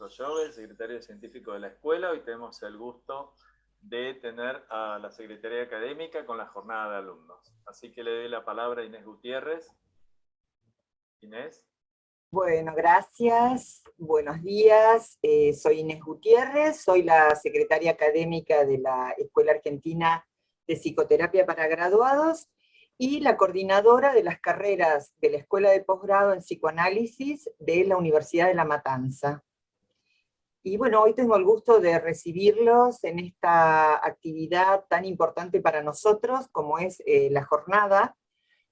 yo, el secretario científico de la escuela. Hoy tenemos el gusto de tener a la Secretaría Académica con la jornada de alumnos. Así que le doy la palabra a Inés Gutiérrez. Inés. Bueno, gracias. Buenos días. Soy Inés Gutiérrez, soy la secretaria académica de la Escuela Argentina de Psicoterapia para Graduados y la coordinadora de las carreras de la Escuela de Posgrado en Psicoanálisis de la Universidad de La Matanza. Y bueno, hoy tengo el gusto de recibirlos en esta actividad tan importante para nosotros como es la jornada,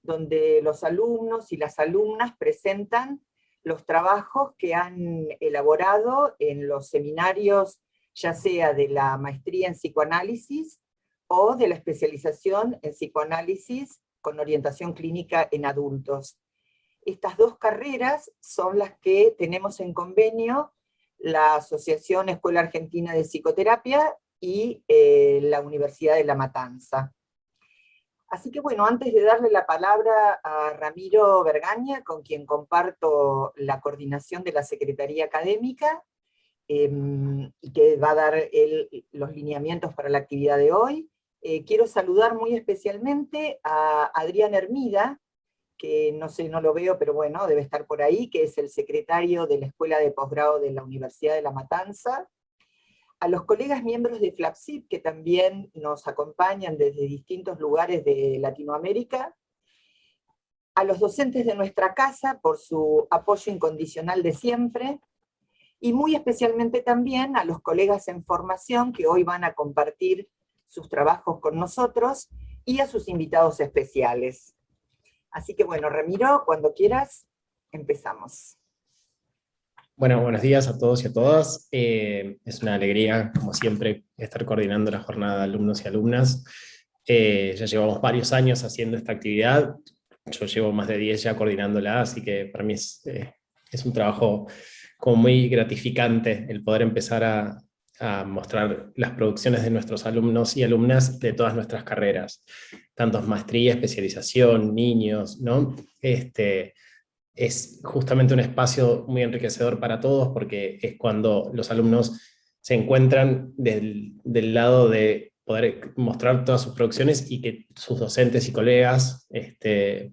donde los alumnos y las alumnas presentan los trabajos que han elaborado en los seminarios, ya sea de la maestría en psicoanálisis o de la especialización en psicoanálisis con orientación clínica en adultos. Estas dos carreras son las que tenemos en convenio la Asociación Escuela Argentina de Psicoterapia y la Universidad de La Matanza. Así que bueno, antes de darle la palabra a Ramiro Vergaña, con quien comparto la coordinación de la Secretaría Académica, y que va a dar él los lineamientos para la actividad de hoy, quiero saludar muy especialmente a Adrián Hermida, que no sé, no lo veo, pero bueno, debe estar por ahí, que es el secretario de la Escuela de Posgrado de la Universidad de La Matanza, a los colegas miembros de FLAPSIP, que también nos acompañan desde distintos lugares de Latinoamérica, a los docentes de nuestra casa por su apoyo incondicional de siempre, y muy especialmente también a los colegas en formación que hoy van a compartir sus trabajos con nosotros, y a sus invitados especiales. Así que bueno, Ramiro, cuando quieras, empezamos. Bueno, buenos días a todos y a todas. Es una alegría, como siempre, estar coordinando la jornada de alumnos y alumnas. Ya llevamos varios años haciendo esta actividad. Yo llevo más de 10 ya coordinándola, así que para mí es un trabajo como muy gratificante el poder empezar a mostrar las producciones de nuestros alumnos y alumnas de todas nuestras carreras, tanto maestría, especialización, niños, ¿no? Es justamente un espacio muy enriquecedor para todos, porque es cuando los alumnos se encuentran del lado de poder mostrar todas sus producciones y que sus docentes y colegas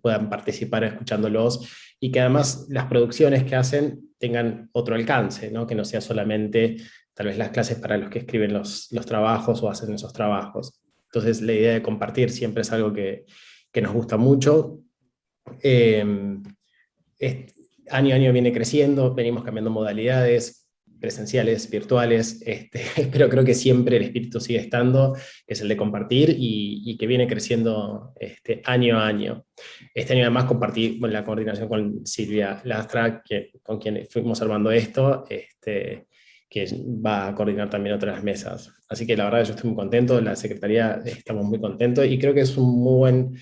puedan participar escuchándolos, y que además las producciones que hacen tengan otro alcance, ¿no? Que no sea solamente tal vez las clases para los que escriben los trabajos o hacen esos trabajos. Entonces la idea de compartir siempre es algo que nos gusta mucho. Año a año viene creciendo, venimos cambiando modalidades, presenciales, virtuales, pero creo que siempre el espíritu sigue estando, que es el de compartir, y que viene creciendo año a año. Este año además compartí la coordinación con Silvia Lastra, con quien fuimos armando esto, que va a coordinar también otras mesas. Así que la verdad yo estoy muy contento, la Secretaría estamos muy contentos, y creo que es un muy buen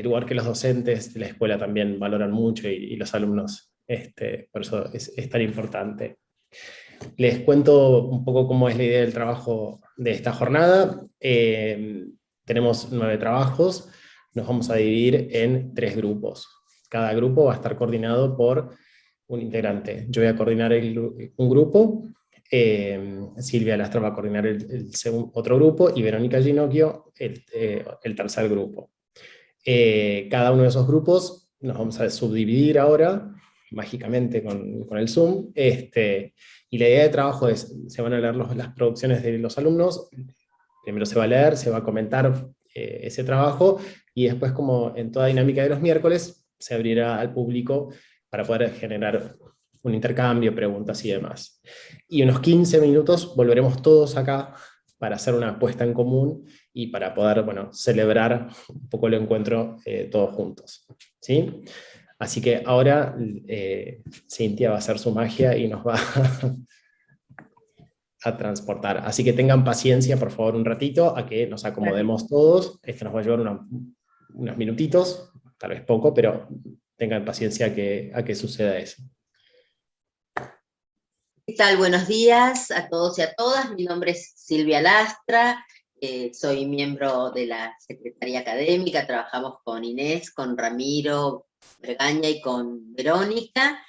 lugar que los docentes de la escuela también valoran mucho, y los alumnos, por eso es tan importante. Les cuento un poco cómo es la idea del trabajo de esta jornada. Tenemos 9 trabajos, nos vamos a dividir en 3 grupos. Cada grupo va a estar coordinado por un integrante. Yo voy a coordinar un grupo, Silvia Lastra va a coordinar otro grupo, y Verónica Ginocchio el tercer grupo. Cada uno de esos grupos nos vamos a subdividir ahora, mágicamente con el Zoom, y la idea de trabajo es, se van a leer las producciones de los alumnos, primero se va a leer, se va a comentar ese trabajo, y después, como en toda dinámica de los miércoles, se abrirá al público para poder generar un intercambio, preguntas y demás. Y unos 15 minutos volveremos todos acá para hacer una puesta en común y para poder, bueno, celebrar un poco el encuentro todos juntos, ¿sí? Así que ahora Cintia va a hacer su magia y nos va a transportar. Así que tengan paciencia, por favor, un ratito, a que nos acomodemos todos. Esto nos va a llevar unos minutitos, tal vez poco, pero tengan paciencia a que suceda eso. ¿Qué tal? Buenos días a todos y a todas. Mi nombre es Silvia Lastra, soy miembro de la Secretaría Académica, trabajamos con Inés, con Ramiro Vergaña y con Verónica.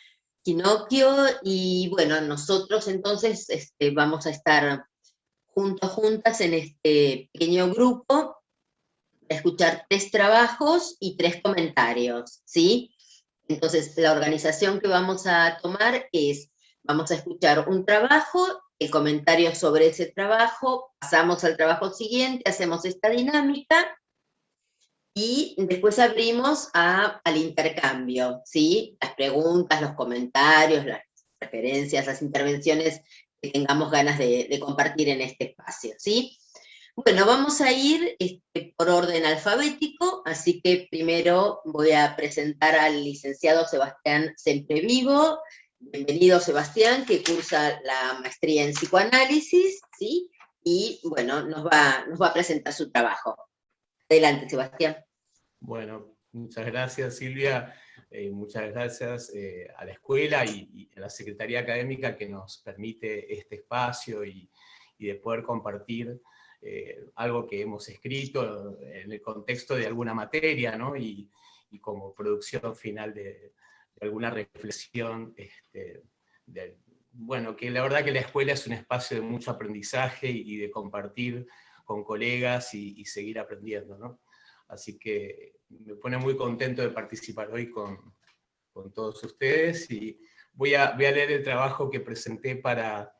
Ginocchio, y bueno, nosotros entonces vamos a estar juntas en este pequeño grupo, para escuchar 3 trabajos y 3 comentarios, ¿sí? Entonces, la organización que vamos a tomar es, vamos a escuchar un trabajo, el comentario sobre ese trabajo, pasamos al trabajo siguiente, hacemos esta dinámica, y después abrimos al intercambio, ¿sí? Las preguntas, los comentarios, las referencias, las intervenciones que tengamos ganas de compartir en este espacio, ¿sí? Bueno, vamos a ir por orden alfabético, así que primero voy a presentar al licenciado Sebastián Semprevivo. Bienvenido, Sebastián, que cursa la maestría en psicoanálisis, ¿sí? Y bueno, nos va a presentar su trabajo. Adelante, Sebastián. Bueno, muchas gracias, Silvia. Muchas gracias a la escuela y a la Secretaría Académica que nos permite este espacio y de poder compartir algo que hemos escrito en el contexto de alguna materia, ¿no? y como producción final de alguna reflexión. Bueno, que la verdad que la escuela es un espacio de mucho aprendizaje y de compartir con colegas y seguir aprendiendo, ¿no? Así que me pone muy contento de participar hoy con todos ustedes, y voy a leer el trabajo que presenté para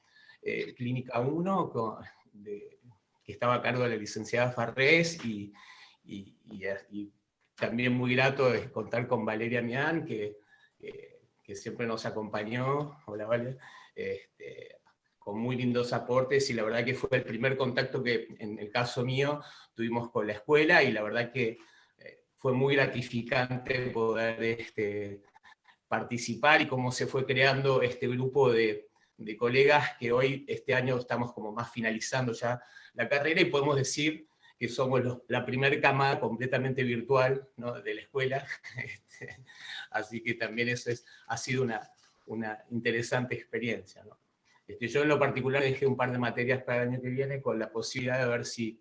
Clínica 1, que estaba a cargo de la licenciada Farrés, y también muy grato es contar con Valeria Mian, que siempre nos acompañó. Hola, Vale. Con muy lindos aportes, y la verdad que fue el primer contacto que, en el caso mío, tuvimos con la escuela, y la verdad que fue muy gratificante poder participar, y cómo se fue creando este grupo de colegas que hoy, este año, estamos como más finalizando ya la carrera, y podemos decir que somos la primera camada completamente virtual, ¿no?, de la escuela. Así que también eso ha sido una interesante experiencia, ¿no? Yo en lo particular dejé un par de materias para el año que viene con la posibilidad de ver si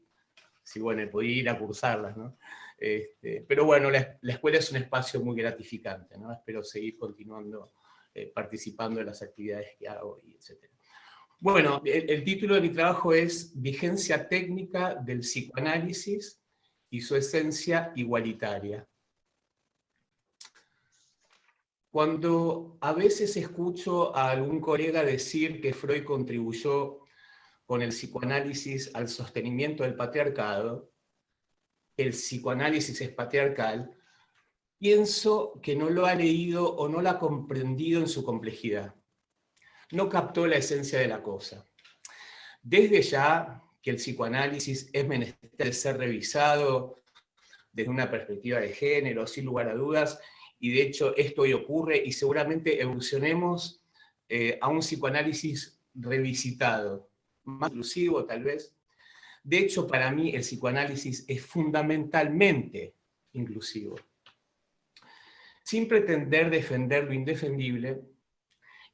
bueno, podía ir a cursarlas, ¿no? Pero bueno, la escuela es un espacio muy gratificante, ¿no? Espero seguir continuando participando de las actividades que hago, y etc. Bueno, el título de mi trabajo es Vigencia técnica del psicoanálisis y su esencia igualitaria. Cuando a veces escucho a algún colega decir que Freud contribuyó con el psicoanálisis al sostenimiento del patriarcado, el psicoanálisis es patriarcal, pienso que no lo ha leído o no lo ha comprendido en su complejidad. No captó la esencia de la cosa. Desde ya que el psicoanálisis es menester ser revisado desde una perspectiva de género, sin lugar a dudas, y de hecho esto hoy ocurre, y seguramente evolucionemos a un psicoanálisis revisitado, más inclusivo tal vez. De hecho, para mí el psicoanálisis es fundamentalmente inclusivo. Sin pretender defender lo indefendible,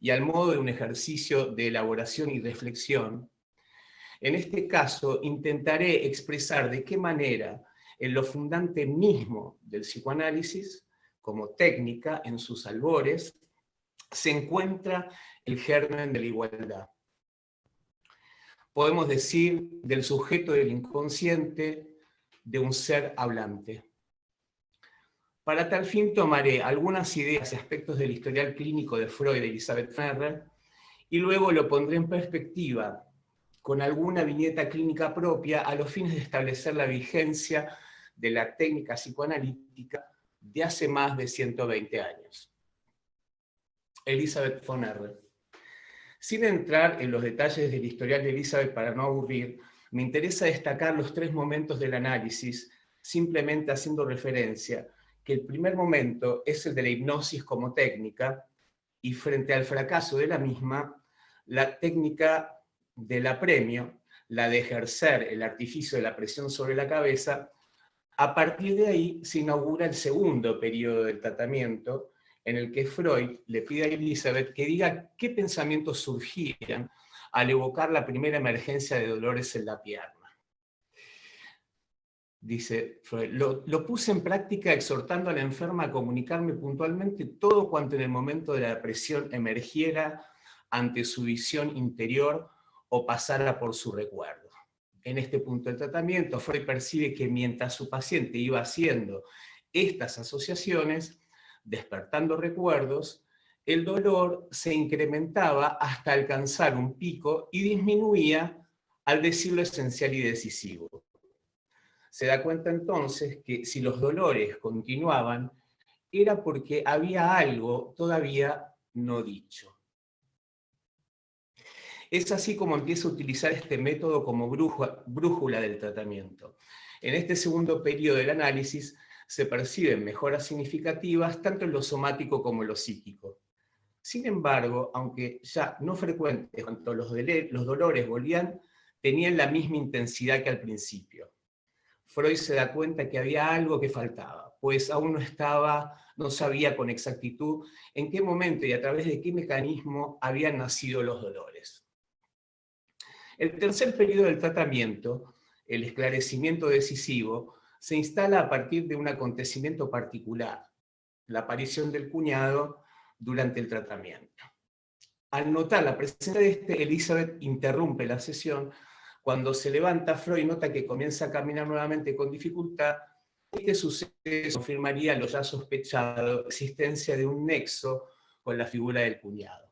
y al modo de un ejercicio de elaboración y reflexión, en este caso intentaré expresar de qué manera en lo fundante mismo del psicoanálisis, como técnica en sus albores, se encuentra el germen de la igualdad. Podemos decir del sujeto del inconsciente, de un ser hablante. Para tal fin tomaré algunas ideas y aspectos del historial clínico de Freud y Elizabeth Ferrer, y luego lo pondré en perspectiva con alguna viñeta clínica propia a los fines de establecer la vigencia de la técnica psicoanalítica de hace más de 120 años. Elizabeth von Erre. Sin entrar en los detalles del historial de Elizabeth para no aburrir, me interesa destacar los 3 momentos del análisis, simplemente haciendo referencia que el primer momento es el de la hipnosis como técnica, y frente al fracaso de la misma, la técnica del apremio, la de ejercer el artificio de la presión sobre la cabeza. A partir de ahí se inaugura el segundo periodo del tratamiento, en el que Freud le pide a Elizabeth que diga qué pensamientos surgían al evocar la primera emergencia de dolores en la pierna. dice Freud, lo puse en práctica exhortando a la enferma a comunicarme puntualmente todo cuanto en el momento de la depresión emergiera ante su visión interior o pasara por su recuerdo. En este punto del tratamiento, Freud percibe que mientras su paciente iba haciendo estas asociaciones, despertando recuerdos, el dolor se incrementaba hasta alcanzar un pico y disminuía al decir lo esencial y decisivo. Se da cuenta entonces que si los dolores continuaban, era porque había algo todavía no dicho. Es así como empieza a utilizar este método como brújula del tratamiento. En este segundo periodo del análisis se perciben mejoras significativas tanto en lo somático como en lo psíquico. Sin embargo, aunque ya no frecuentes cuando los dolores volvían, tenían la misma intensidad que al principio. Freud se da cuenta que había algo que faltaba, pues aún no sabía con exactitud en qué momento y a través de qué mecanismo habían nacido los dolores. El tercer periodo del tratamiento, el esclarecimiento decisivo, se instala a partir de un acontecimiento particular, la aparición del cuñado durante el tratamiento. Al notar la presencia de Elizabeth interrumpe la sesión. Cuando se levanta, Freud nota que comienza a caminar nuevamente con dificultad. Este suceso confirmaría lo ya sospechado, la existencia de un nexo con la figura del cuñado.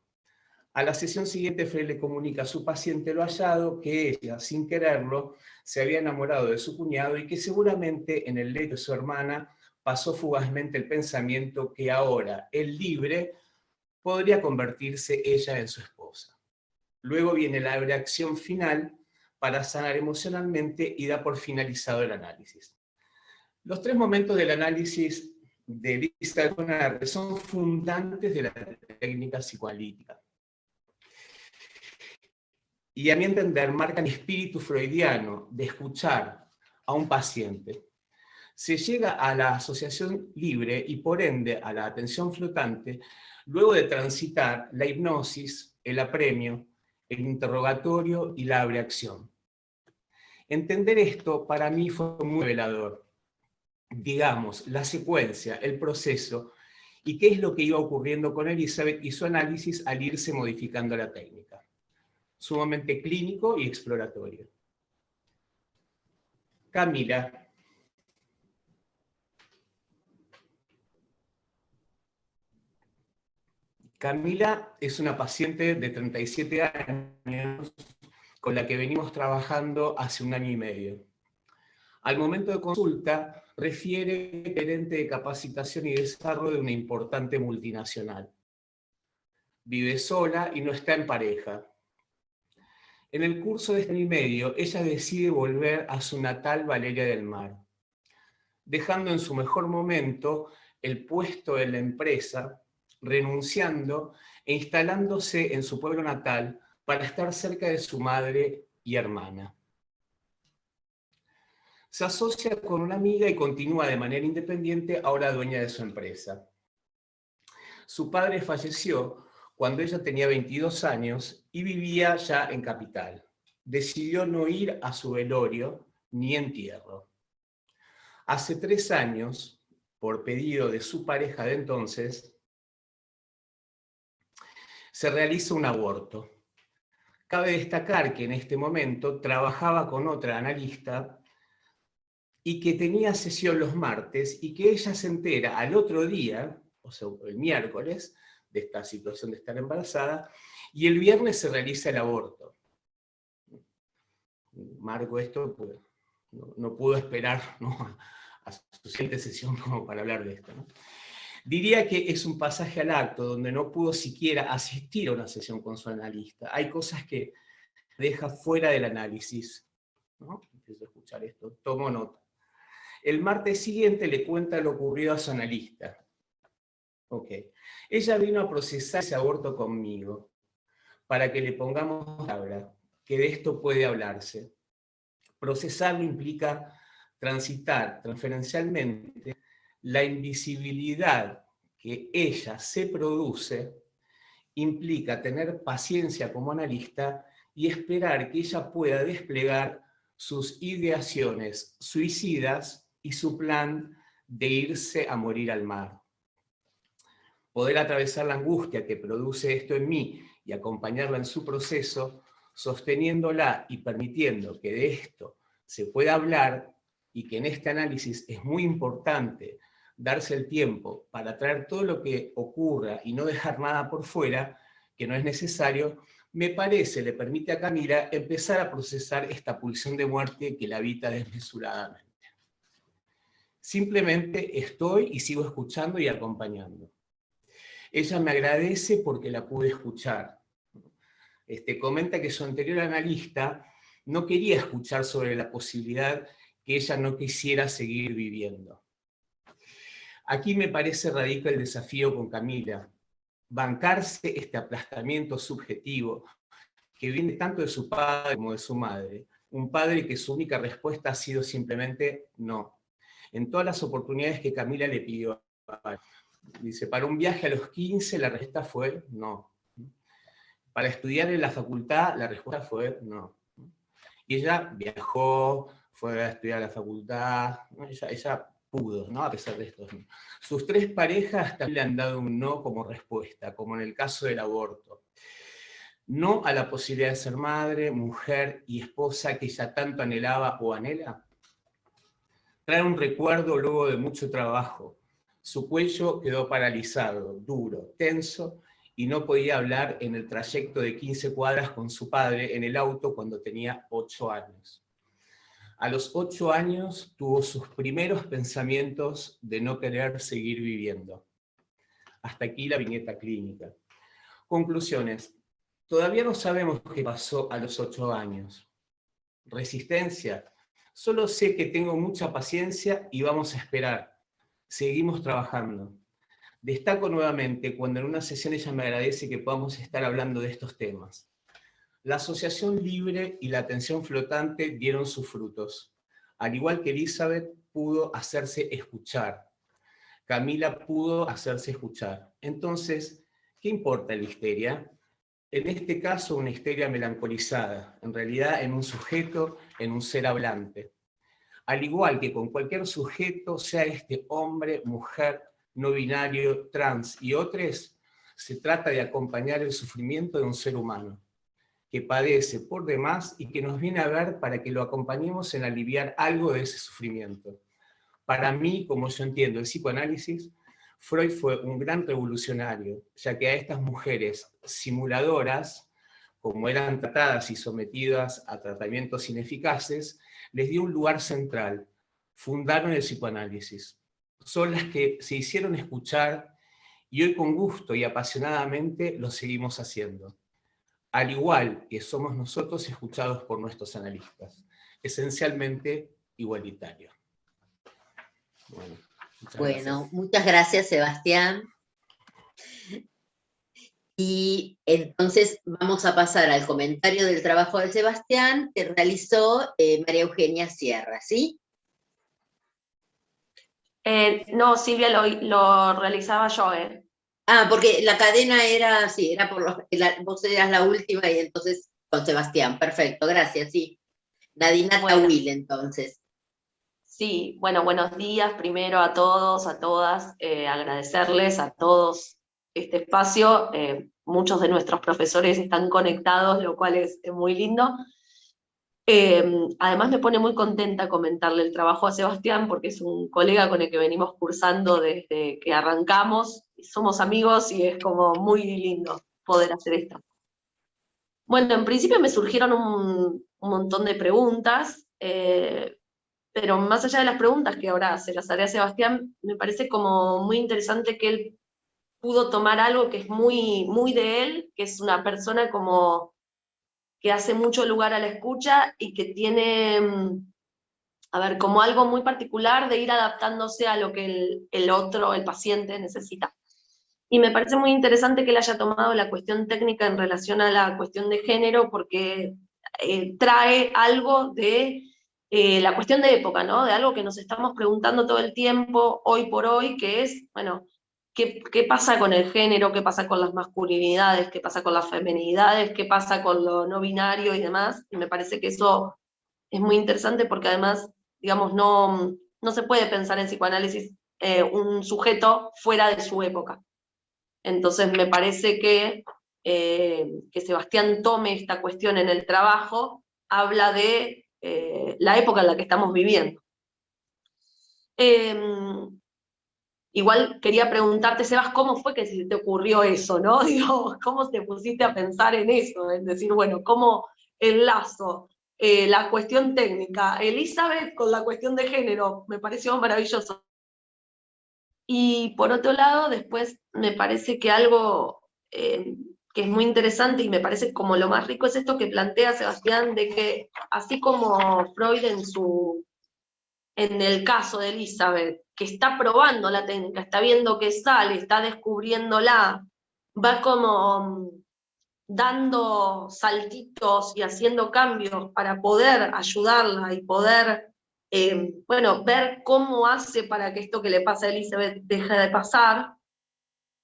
A la sesión siguiente, Freud le comunica a su paciente lo hallado, que ella, sin quererlo, se había enamorado de su cuñado y que seguramente en el lecho de su hermana pasó fugazmente el pensamiento que ahora, él libre, podría convertirse ella en su esposa. Luego viene la reacción final para sanar emocionalmente y da por finalizado el análisis. Los tres momentos del análisis de Elizabeth son fundantes de la técnica psicoanalítica. Y a mi entender marcan el espíritu freudiano de escuchar a un paciente. Se llega a la asociación libre y por ende a la atención flotante luego de transitar la hipnosis, el apremio, el interrogatorio y la abreacción. Entender esto para mí fue muy revelador. Digamos, la secuencia, el proceso y qué es lo que iba ocurriendo con Elizabeth y su análisis al irse modificando la técnica. Sumamente clínico y exploratorio. Camila. Camila es una paciente de 37 años con la que venimos trabajando hace 1 año y medio. Al momento de consulta, refiere gerente de capacitación y desarrollo de una importante multinacional. Vive sola y no está en pareja. En el curso de este año y medio, ella decide volver a su natal Valeria del Mar, dejando en su mejor momento el puesto en la empresa, renunciando e instalándose en su pueblo natal para estar cerca de su madre y hermana. Se asocia con una amiga y continúa de manera independiente, ahora dueña de su empresa. Su padre falleció cuando ella tenía 22 años y vivía ya en Capital. Decidió no ir a su velorio ni entierro. Hace 3 años, por pedido de su pareja de entonces, se realiza un aborto. Cabe destacar que en este momento trabajaba con otra analista y que tenía sesión los martes y que ella se entera al otro día, o sea, el miércoles, de esta situación de estar embarazada, y el viernes se realiza el aborto. Marco esto, pues, no pudo esperar, ¿no?, a su siguiente sesión como para hablar de esto, ¿no? Diría que es un pasaje al acto donde no pudo siquiera asistir a una sesión con su analista. Hay cosas que deja fuera del análisis, ¿no? Empiezo a escuchar esto, tomo nota. El martes siguiente le cuenta lo ocurrido a su analista. Ok. Ella vino a procesar ese aborto conmigo, para que le pongamos palabra, que de esto puede hablarse. Procesarlo implica transitar transferencialmente la invisibilidad que ella se produce, implica tener paciencia como analista y esperar que ella pueda desplegar sus ideaciones suicidas y su plan de irse a morir al mar. Poder atravesar la angustia que produce esto en mí y acompañarla en su proceso, sosteniéndola y permitiendo que de esto se pueda hablar, y que en este análisis es muy importante darse el tiempo para traer todo lo que ocurra y no dejar nada por fuera, que no es necesario, me parece, le permite a Camila empezar a procesar esta pulsión de muerte que la habita desmesuradamente. Simplemente estoy y sigo escuchando y acompañando. Ella me agradece porque la pude escuchar. Comenta que su anterior analista no quería escuchar sobre la posibilidad que ella no quisiera seguir viviendo. Aquí me parece radica el desafío con Camila, bancarse este aplastamiento subjetivo que viene tanto de su padre como de su madre, un padre que su única respuesta ha sido simplemente no. En todas las oportunidades que Camila le pidió, dice, para un viaje a los 15 la respuesta fue no. Para estudiar en la facultad la respuesta fue no. Y ella viajó, fue a estudiar a la facultad, ¿no? Ella pudo, ¿no? A pesar de esto. Sus 3 parejas también le han dado un no como respuesta, como en el caso del aborto. No a la posibilidad de ser madre, mujer y esposa que ella tanto anhelaba o anhela. Trae un recuerdo luego de mucho trabajo. Su cuello quedó paralizado, duro, tenso, y no podía hablar en el trayecto de 15 cuadras con su padre en el auto cuando tenía 8 años. A los 8 años tuvo sus primeros pensamientos de no querer seguir viviendo. Hasta aquí la viñeta clínica. Conclusiones. Todavía no sabemos qué pasó a los 8 años. Resistencia. Solo sé que tengo mucha paciencia y vamos a esperar. Seguimos trabajando. Destaco nuevamente cuando en una sesión ella me agradece que podamos estar hablando de estos temas. La asociación libre y la atención flotante dieron sus frutos. Al igual que Elizabeth pudo hacerse escuchar. Camila pudo hacerse escuchar. Entonces, ¿qué importa la histeria? En este caso, una histeria melancolizada, en realidad en un sujeto, en un ser hablante. Al igual que con cualquier sujeto, sea este hombre, mujer, no binario, trans y otros, se trata de acompañar el sufrimiento de un ser humano que padece por demás y que nos viene a ver para que lo acompañemos en aliviar algo de ese sufrimiento. Para mí, como yo entiendo el psicoanálisis, Freud fue un gran revolucionario, ya que a estas mujeres simuladoras, como eran tratadas y sometidas a tratamientos ineficaces, les dio un lugar central, fundaron el psicoanálisis. Son las que se hicieron escuchar y hoy con gusto y apasionadamente lo seguimos haciendo. Al igual que somos nosotros escuchados por nuestros analistas, esencialmente igualitario. Bueno, muchas gracias, Sebastián. Y entonces vamos a pasar al comentario del trabajo de Sebastián que realizó María Eugenia Sierra, ¿sí? No, Silvia, lo realizaba yo, Ah, porque la cadena era, sí, era vos eras la última y entonces con Sebastián, perfecto, gracias, sí. Nadina Tawil, entonces. Sí, bueno, buenos días primero a todos, a todas, agradecerles a todos este espacio. Muchos de nuestros profesores están conectados, lo cual es muy lindo. Además me pone muy contenta comentarle el trabajo a Sebastián, porque es un colega con el que venimos cursando desde que arrancamos, somos amigos y es como muy lindo poder hacer esto. Bueno, en principio me surgieron un montón de preguntas, pero más allá de las preguntas que ahora se las haré a Sebastián, me parece como muy interesante que él pudo tomar algo que es muy, muy de él, que es una persona como que hace mucho lugar a la escucha y que tiene, a ver, como algo muy particular de ir adaptándose a lo que el otro, el paciente, necesita. Y me parece muy interesante que él haya tomado la cuestión técnica en relación a la cuestión de género, porque trae algo de la cuestión de época, ¿no? De algo que nos estamos preguntando todo el tiempo, hoy por hoy, que es, bueno, ¿qué pasa con el género? ¿Qué pasa con las masculinidades? ¿Qué pasa con las feminidades? ¿Qué pasa con lo no binario y demás? Y me parece que eso muy interesante porque además, digamos, no se puede pensar en psicoanálisis un sujeto fuera de su época. Entonces me parece que Sebastián tome esta cuestión en el trabajo, habla de la época en la que estamos viviendo. Igual quería preguntarte, Sebas, ¿cómo fue que se te ocurrió eso, no? Digo, ¿cómo te pusiste a pensar en eso? Es decir, bueno, ¿cómo enlazo la cuestión técnica, Elizabeth, con la cuestión de género? Me pareció maravilloso. Y por otro lado, después me parece que algo que es muy interesante y me parece como lo más rico es esto que plantea Sebastián, de que así como Freud en el caso de Elizabeth, que está probando la técnica, está viendo que sale, está descubriéndola, va como dando saltitos y haciendo cambios para poder ayudarla y poder, bueno, ver cómo hace para que esto que le pasa a Elizabeth deje de pasar.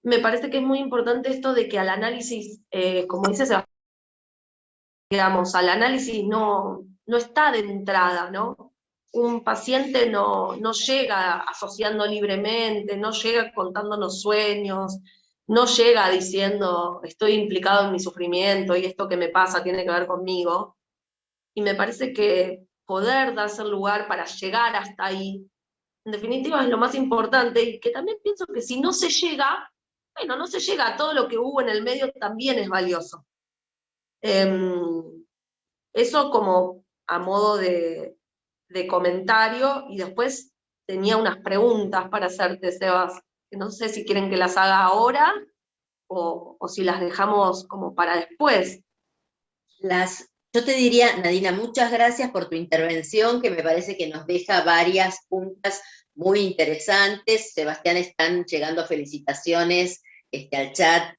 Me parece que es muy importante esto de que al análisis, como dice Sebastián, digamos, al análisis no está de entrada, ¿no? Un paciente no llega asociando libremente, no llega contándonos sueños, no llega diciendo estoy implicado en mi sufrimiento y esto que me pasa tiene que ver conmigo. Y me parece que poder darse el lugar para llegar hasta ahí, en definitiva es lo más importante, y que también pienso que si no se llega, bueno, no se llega a todo lo que hubo en el medio, también es valioso. Eso como a modo de comentario, y después tenía unas preguntas para hacerte, Sebas, que no sé si quieren que las haga ahora o si las dejamos como para después. Yo te diría, Nadina, muchas gracias por tu intervención, que me parece que nos deja varias puntas muy interesantes. Sebastián, están llegando felicitaciones al chat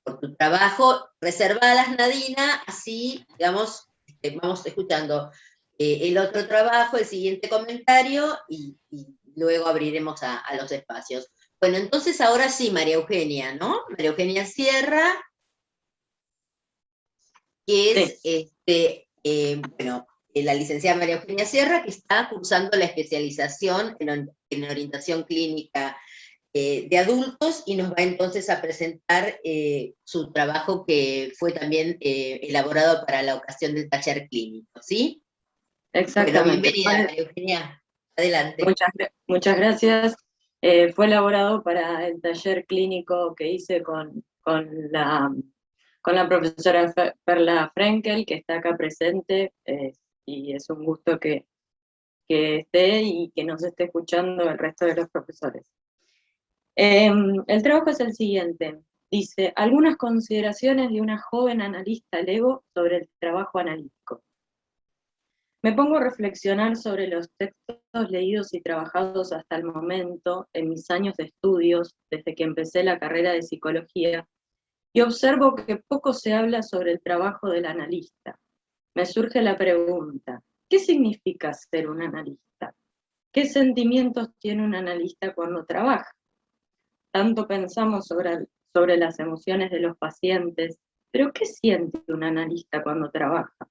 por tu trabajo. Reservadas, Nadina, así, digamos, vamos escuchando el otro trabajo, el siguiente comentario, y luego abriremos a los espacios. Bueno, entonces ahora sí, María Eugenia, ¿no? María Eugenia Sierra, que es, bueno, la licenciada María Eugenia Sierra, que está cursando la especialización en orientación clínica de adultos, y nos va entonces a presentar su trabajo que fue también elaborado para la ocasión del taller clínico, ¿sí? Exactamente. Bueno, bienvenida, María Eugenia. Adelante. Muchas gracias. Fue elaborado para el taller clínico que hice con la profesora Perla Frenkel, que está acá presente, y es un gusto que esté y que nos esté escuchando el resto de los profesores. El trabajo es el siguiente. Dice, algunas consideraciones de una joven analista Lego sobre el trabajo analítico. Me pongo a reflexionar sobre los textos leídos y trabajados hasta el momento en mis años de estudios, desde que empecé la carrera de psicología, y observo que poco se habla sobre el trabajo del analista. Me surge la pregunta, ¿qué significa ser un analista? ¿Qué sentimientos tiene un analista cuando trabaja? Tanto pensamos sobre las emociones de los pacientes, pero ¿qué siente un analista cuando trabaja?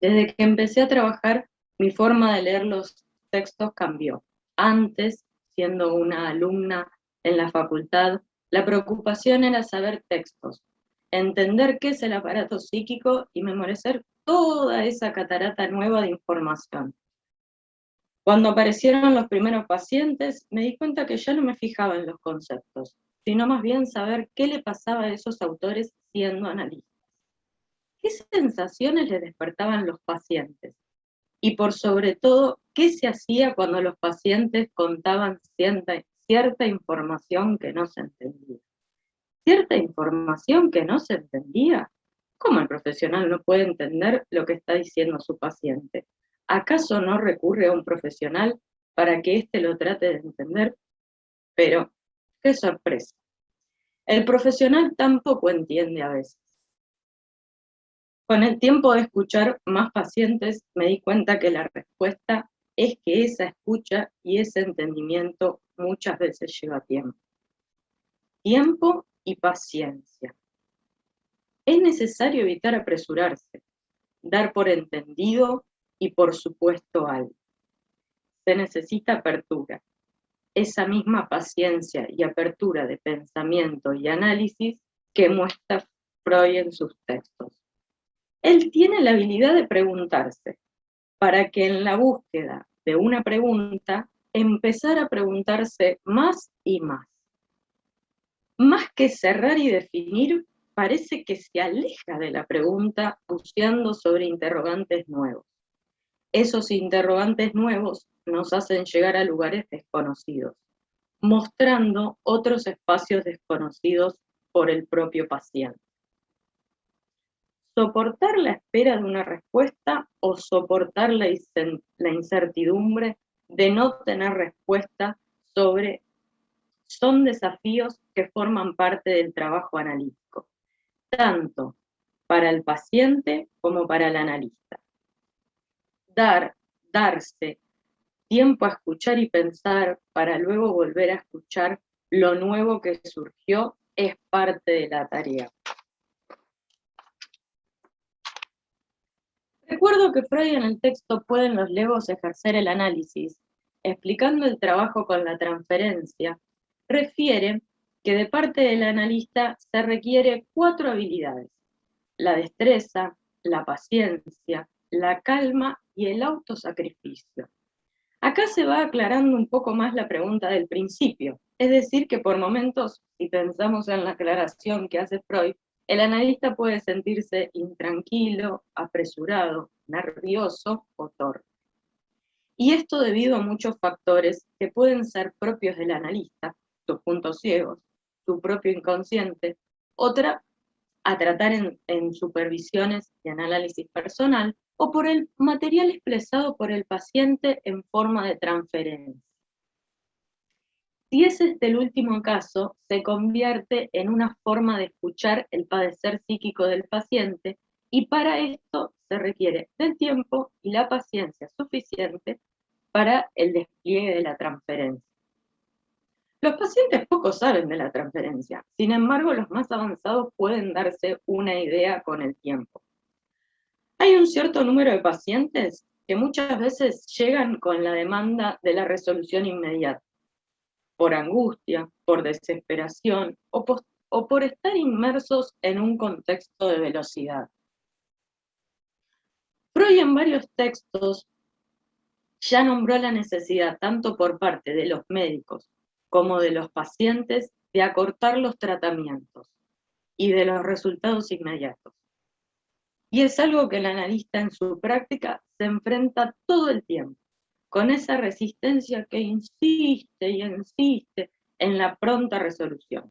Desde que empecé a trabajar, mi forma de leer los textos cambió. Antes, siendo una alumna en la facultad, la preocupación era saber textos, entender qué es el aparato psíquico y memorizar toda esa catarata nueva de información. Cuando aparecieron los primeros pacientes, me di cuenta que ya no me fijaba en los conceptos, sino más bien saber qué le pasaba a esos autores siendo analistas. ¿Qué sensaciones le despertaban los pacientes? Y por sobre todo, ¿qué se hacía cuando los pacientes contaban cierta información que no se entendía? ¿Cierta información que no se entendía? ¿Cómo el profesional no puede entender lo que está diciendo su paciente? ¿Acaso no recurre a un profesional para que éste lo trate de entender? Pero, ¡qué sorpresa! El profesional tampoco entiende a veces. Con el tiempo de escuchar más pacientes, me di cuenta que la respuesta es que esa escucha y ese entendimiento muchas veces lleva tiempo. Tiempo y paciencia. Es necesario evitar apresurarse. dar por entendido y por supuesto algo. Se necesita apertura. Esa misma paciencia y apertura de pensamiento y análisis que muestra Freud en sus textos. Él tiene la habilidad de preguntarse, para que en la búsqueda de una pregunta empezar a preguntarse más y más. Más que cerrar y definir, parece que se aleja de la pregunta buceando sobre interrogantes nuevos. Esos interrogantes nuevos nos hacen llegar a lugares desconocidos, mostrando otros espacios desconocidos por el propio paciente. Soportar la espera de una respuesta o soportar la incertidumbre de no tener respuesta son desafíos que forman parte del trabajo analítico, tanto para el paciente como para el analista. Darse tiempo a escuchar y pensar para luego volver a escuchar lo nuevo que surgió es parte de la tarea. Recuerdo que Freud en el texto Pueden los legos ejercer el análisis, explicando el trabajo con la transferencia, refiere que de parte del analista se requiere 4 habilidades: la destreza, la paciencia, la calma y el autosacrificio. Acá se va aclarando un poco más la pregunta del principio, es decir, que por momentos, si pensamos en la aclaración que hace Freud, el analista puede sentirse intranquilo, apresurado, nervioso o torpe. Y esto debido a muchos factores que pueden ser propios del analista, sus puntos ciegos, su propio inconsciente, otra a tratar en supervisiones y análisis personal, o por el material expresado por el paciente en forma de transferencia. Si es este el último caso, se convierte en una forma de escuchar el padecer psíquico del paciente, y para esto se requiere del tiempo y la paciencia suficiente para el despliegue de la transferencia. Los pacientes poco saben de la transferencia, sin embargo, los más avanzados pueden darse una idea con el tiempo. Hay un cierto número de pacientes que muchas veces llegan con la demanda de la resolución inmediata, por angustia, por desesperación o por estar inmersos en un contexto de velocidad. Freud en varios textos ya nombró la necesidad, tanto por parte de los médicos como de los pacientes, de acortar los tratamientos y de los resultados inmediatos. Y es algo que el analista en su práctica se enfrenta todo el tiempo, con esa resistencia que insiste y insiste en la pronta resolución.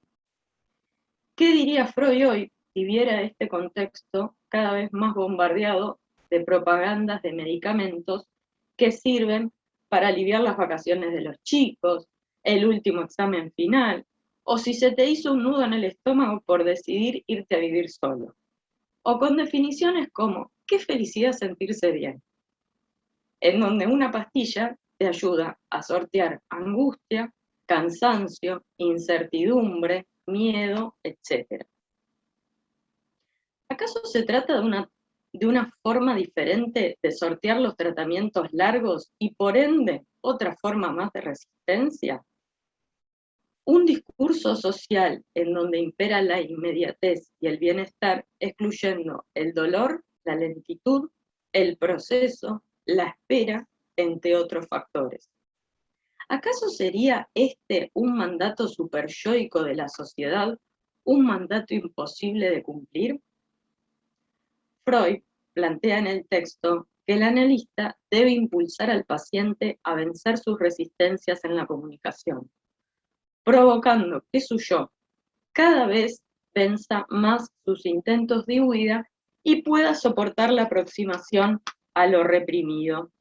¿Qué diría Freud hoy si viera este contexto cada vez más bombardeado de propagandas de medicamentos que sirven para aliviar las vacaciones de los chicos, el último examen final, o si se te hizo un nudo en el estómago por decidir irte a vivir solo? O con definiciones como, qué felicidad sentirse bien, en donde una pastilla te ayuda a sortear angustia, cansancio, incertidumbre, miedo, etc. ¿Acaso se trata de una forma diferente de sortear los tratamientos largos y por ende otra forma más de resistencia? Un discurso social en donde impera la inmediatez y el bienestar, excluyendo el dolor, la lentitud, el proceso, la espera, entre otros factores. ¿Acaso sería este un mandato superyoico de la sociedad, un mandato imposible de cumplir? Freud plantea en el texto que el analista debe impulsar al paciente a vencer sus resistencias en la comunicación, provocando que su yo cada vez venza más sus intentos de huida y pueda soportar la aproximación a lo reprimido.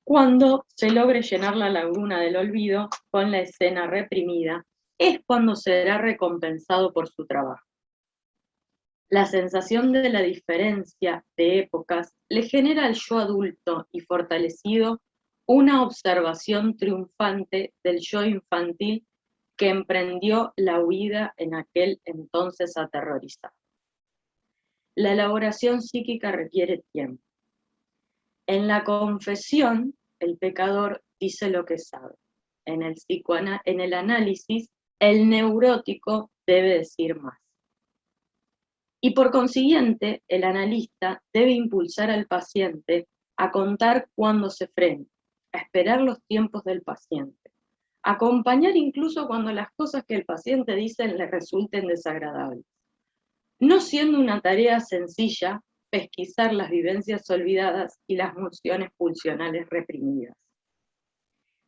Cuando se logre llenar la laguna del olvido con la escena reprimida, es cuando será recompensado por su trabajo. La sensación de la diferencia de épocas le genera al yo adulto y fortalecido una observación triunfante del yo infantil que emprendió la huida en aquel entonces aterrorizado. la elaboración psíquica requiere tiempo. En la confesión, el pecador dice lo que sabe. En el análisis, el neurótico debe decir más. Y por consiguiente, el analista debe impulsar al paciente a contar cuando se frena, a esperar los tiempos del paciente, a acompañar incluso cuando las cosas que el paciente dice le resulten desagradables. No siendo una tarea sencilla, pesquisar las vivencias olvidadas y las emociones pulsionales reprimidas.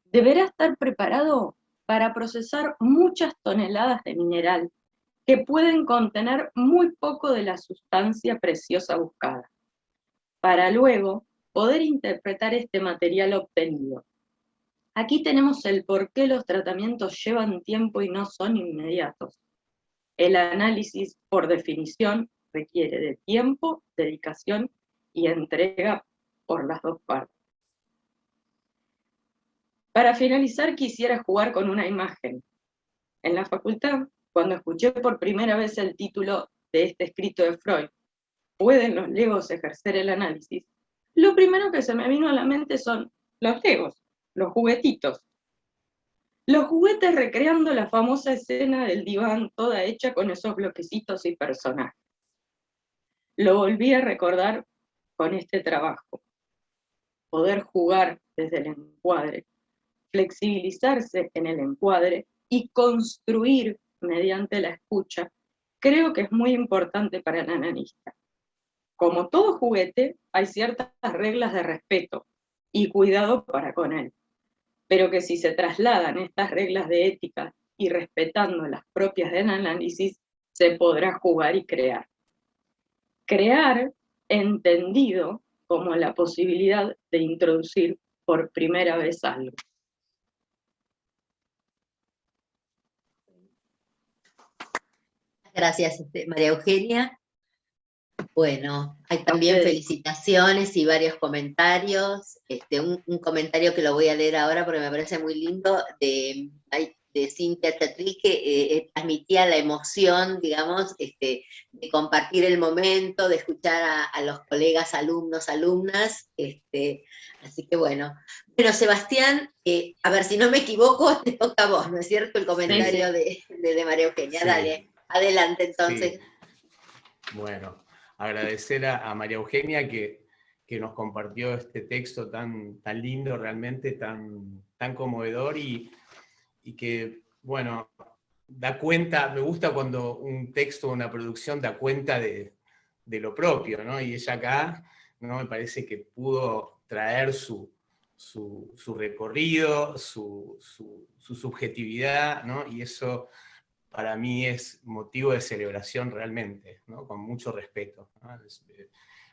Deberá estar preparado para procesar muchas toneladas de mineral que pueden contener muy poco de la sustancia preciosa buscada, para luego poder interpretar este material obtenido. Aquí tenemos el por qué los tratamientos llevan tiempo y no son inmediatos. El análisis, por definición, requiere de tiempo, dedicación y entrega por las dos partes. Para finalizar, quisiera jugar con una imagen. En la facultad, cuando escuché por primera vez el título de este escrito de Freud, ¿pueden los legos ejercer el análisis?, lo primero que se me vino a la mente son los legos, los juguetitos. Los juguetes recreando la famosa escena del diván toda hecha con esos bloquecitos y personajes. Lo volví a recordar con este trabajo. Poder jugar desde el encuadre, flexibilizarse en el encuadre y construir mediante la escucha, creo que es muy importante para el analista. Como todo juguete, hay ciertas reglas de respeto y cuidado para con él, pero que si se trasladan estas reglas de ética y respetando las propias del análisis, se podrá jugar y crear. Crear entendido como la posibilidad de introducir por primera vez algo. Gracias, María Eugenia. Bueno, hay también felicitaciones y varios comentarios. Un comentario que lo voy a leer ahora porque me parece muy lindo, de Cintia Chatril, que transmitía la emoción, digamos, de compartir el momento, de escuchar a los colegas, alumnos, alumnas. Así que bueno. Bueno, Sebastián, a ver, si no me equivoco, te toca a vos, ¿no es cierto? El comentario sí. de María Eugenia. Sí. Dale, adelante entonces. Sí. Bueno, agradecer a María Eugenia que nos compartió este texto tan lindo, realmente tan conmovedor y que, bueno, da cuenta, me gusta cuando un texto o una producción da cuenta de lo propio, ¿no? Y ella acá, ¿no? Me parece que pudo traer su recorrido, su subjetividad, ¿no? Y eso para mí es motivo de celebración realmente, ¿no? Con mucho respeto, ¿no?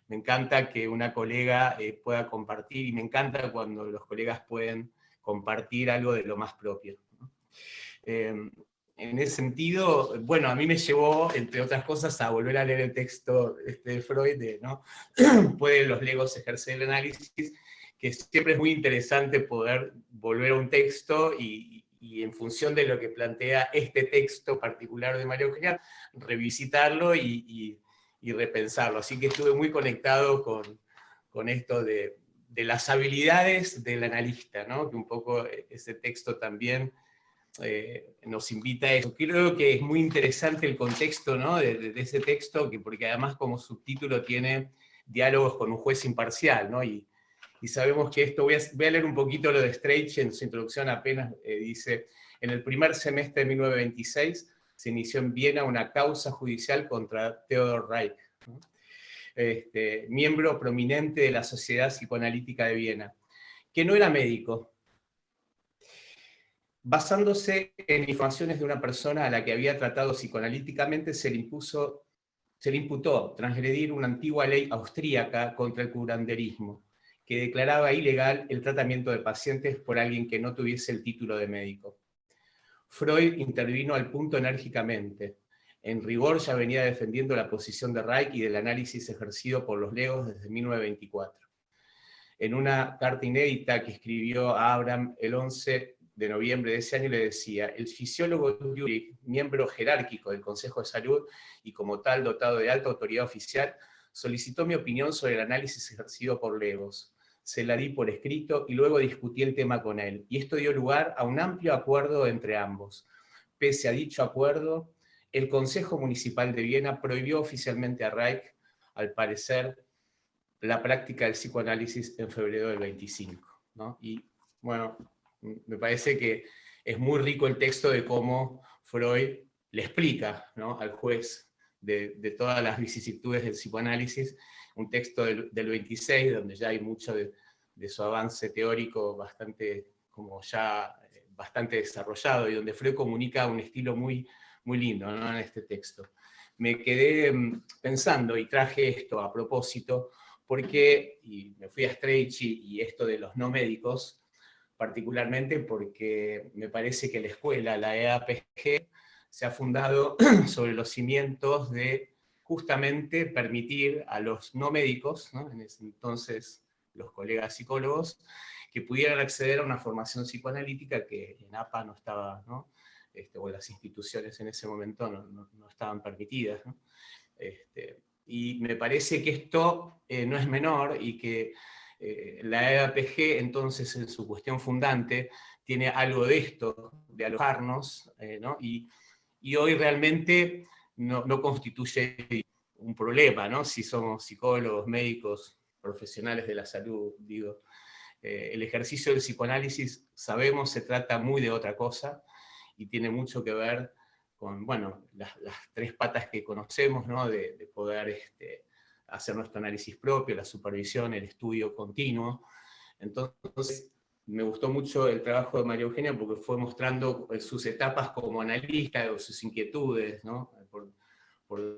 Me encanta que una colega pueda compartir, y me encanta cuando los colegas pueden compartir algo de lo más propio, ¿no? En ese sentido, bueno, a mí me llevó, entre otras cosas, a volver a leer el texto de Freud, ¿no? ¿Pueden los legos ejercer el análisis? Que siempre es muy interesante poder volver a un texto y en función de lo que plantea este texto particular de María Eugenia, revisitarlo y repensarlo. Así que estuve muy conectado con esto de las habilidades del analista, ¿no? Que un poco ese texto también nos invita a eso. Creo que es muy interesante el contexto, ¿no? de ese texto, porque además como subtítulo tiene diálogos con un juez imparcial, ¿no? Y sabemos que esto, voy a leer un poquito lo de Streich en su introducción apenas, dice: en el primer semestre de 1926 se inició en Viena una causa judicial contra Theodor Reich, ¿no? Miembro prominente de la Sociedad Psicoanalítica de Viena, que no era médico. Basándose en informaciones de una persona a la que había tratado psicoanalíticamente, se le imputó transgredir una antigua ley austríaca contra el curanderismo, que declaraba ilegal el tratamiento de pacientes por alguien que no tuviese el título de médico. Freud intervino al punto enérgicamente. En rigor ya venía defendiendo la posición de Reich y del análisis ejercido por los legos desde 1924. En una carta inédita que escribió a Abraham el 11 de noviembre de ese año le decía: el fisiólogo Jurek, miembro jerárquico del Consejo de Salud y como tal dotado de alta autoridad oficial, solicitó mi opinión sobre el análisis ejercido por Legos. Se la di por escrito y luego discutí el tema con él, y esto dio lugar a un amplio acuerdo entre ambos. Pese a dicho acuerdo, el Consejo Municipal de Viena prohibió oficialmente a Reich, al parecer, la práctica del psicoanálisis en febrero del 25, ¿no? Y bueno, me parece que es muy rico el texto de cómo Freud le explica, ¿no?, al juez de todas las vicisitudes del psicoanálisis, un texto del 26, donde ya hay mucho de su avance teórico bastante, como ya, bastante desarrollado, y donde Freud comunica un estilo muy, muy lindo, ¿no?, en este texto. Me quedé pensando, y traje esto a propósito, porque, y me fui a Strachey y esto de los no médicos, particularmente porque me parece que la escuela, la EAPG, se ha fundado sobre los cimientos de justamente permitir a los no médicos, ¿no?, en ese entonces los colegas psicólogos, que pudieran acceder a una formación psicoanalítica que en APA no estaba, ¿no?, o las instituciones en ese momento no estaban permitidas, ¿no? Y me parece que esto no es menor, y que la EAPG, entonces, en su cuestión fundante, tiene algo de esto, de alojarnos, ¿no? Y hoy realmente no constituye un problema, ¿no?, si somos psicólogos, médicos, profesionales de la salud, digo. El ejercicio del psicoanálisis, sabemos, se trata muy de otra cosa, y tiene mucho que ver con, bueno, las tres patas que conocemos, ¿no?, de poder hacer nuestro análisis propio, la supervisión, el estudio continuo. Entonces, me gustó mucho el trabajo de María Eugenia, porque fue mostrando sus etapas como analista, o sus inquietudes, ¿no?, por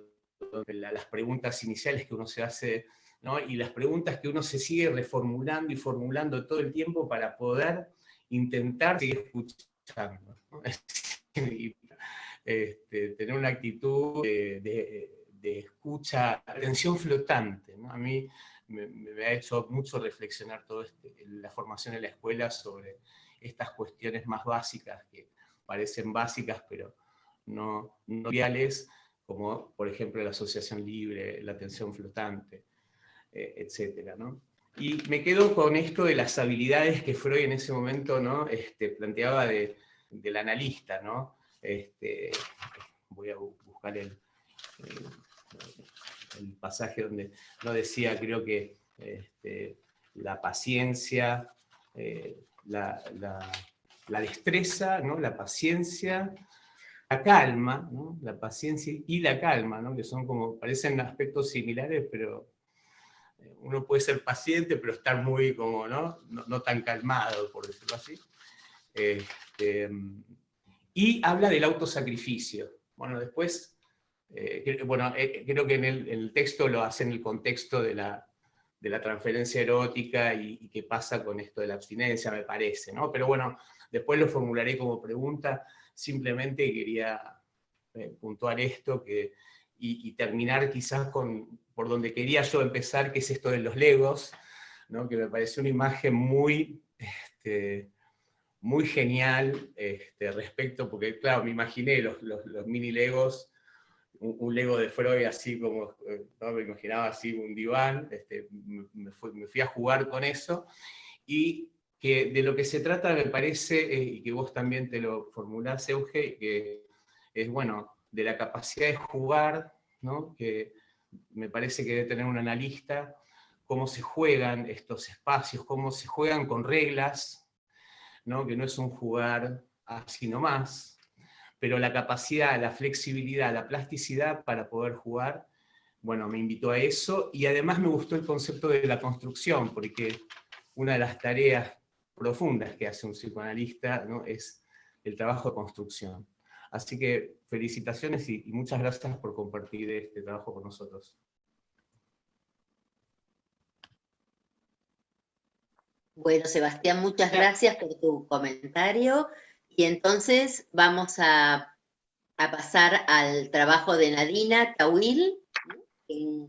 las preguntas iniciales que uno se hace, ¿no?, y las preguntas que uno se sigue reformulando y formulando todo el tiempo para poder intentar seguir escuchando, ¿no? Y, tener una actitud de escucha, atención flotante, ¿no? A mí me ha hecho mucho reflexionar todo la formación en la escuela sobre estas cuestiones más básicas, que parecen básicas, pero no triviales, como por ejemplo la asociación libre, la atención flotante, etcétera, ¿no? Y me quedo con esto de las habilidades que Freud en ese momento, ¿no?, planteaba del analista, ¿no? Voy a buscar el pasaje donde no decía, creo que la paciencia, la destreza, ¿no?, la paciencia, la calma, ¿no?, la paciencia y la calma, ¿no?, que son como, parecen aspectos similares, pero uno puede ser paciente, pero estar muy como, no tan calmado, por decirlo así. Y habla del autosacrificio. Bueno, después, creo que en el texto lo hace en el contexto de la transferencia erótica y qué pasa con esto de la abstinencia, me parece, ¿no? Pero bueno, después lo formularé como pregunta. Simplemente quería puntuar esto, y terminar quizás por donde quería yo empezar, que es esto de los Legos, ¿no?, que me pareció una imagen muy, muy genial respecto, porque claro, me imaginé los mini Legos, un Lego de Freud así como, ¿no?, me imaginaba así un diván, me fui a jugar con eso, y que de lo que se trata me parece, y que vos también te lo formulás, Euge, que es, bueno, de la capacidad de jugar, ¿no?, que me parece que debe tener un analista, cómo se juegan estos espacios, cómo se juegan con reglas, ¿no?, que no es un jugar así nomás, pero la capacidad, la flexibilidad, la plasticidad para poder jugar, bueno, me invitó a eso, y además me gustó el concepto de la construcción, porque una de las tareas profundas que hace un psicoanalista, ¿no?, es el trabajo de construcción. Así que felicitaciones y muchas gracias por compartir este trabajo con nosotros. Bueno, Sebastián, muchas gracias por tu comentario. Y entonces vamos a pasar al trabajo de Nadina Tawil, que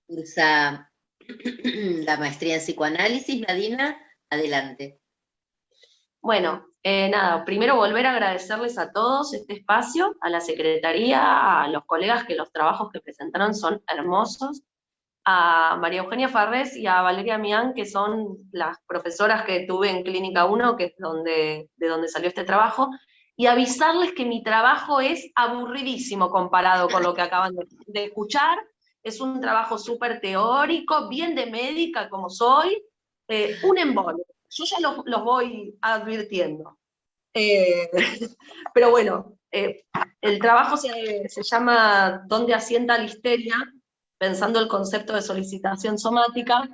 cursa la maestría en psicoanálisis. Nadina, adelante. Bueno, nada, primero volver a agradecerles a todos este espacio, a la Secretaría, a los colegas que los trabajos que presentaron son hermosos, a María Eugenia Farrés y a Valeria Mián, que son las profesoras que tuve en Clínica 1, que es de donde salió este trabajo, y avisarles que mi trabajo es aburridísimo comparado con lo que acaban de escuchar. Es un trabajo súper teórico, bien de médica como soy, un embole. Yo ya los voy advirtiendo. Pero bueno, el trabajo se llama ¿Dónde asienta la histeria?, pensando el concepto de solicitación somática,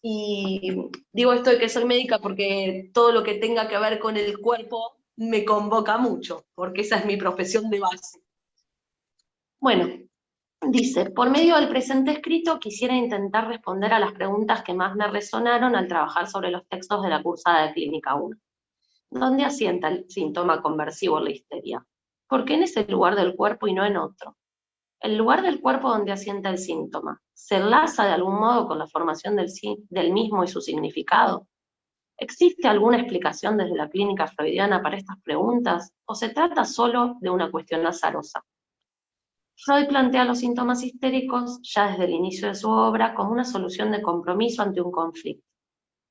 y digo esto de que soy médica porque todo lo que tenga que ver con el cuerpo me convoca mucho, porque esa es mi profesión de base. Bueno, dice, por medio del presente escrito quisiera intentar responder a las preguntas que más me resonaron al trabajar sobre los textos de la cursada de Clínica 1. ¿Dónde asienta el síntoma conversivo en la histeria? ¿Por qué en ese lugar del cuerpo y no en otro? ¿El lugar del cuerpo donde asienta el síntoma se enlaza de algún modo con la formación del mismo y su significado? ¿Existe alguna explicación desde la clínica freudiana para estas preguntas, o se trata solo de una cuestión azarosa? Freud plantea los síntomas histéricos ya desde el inicio de su obra como una solución de compromiso ante un conflicto.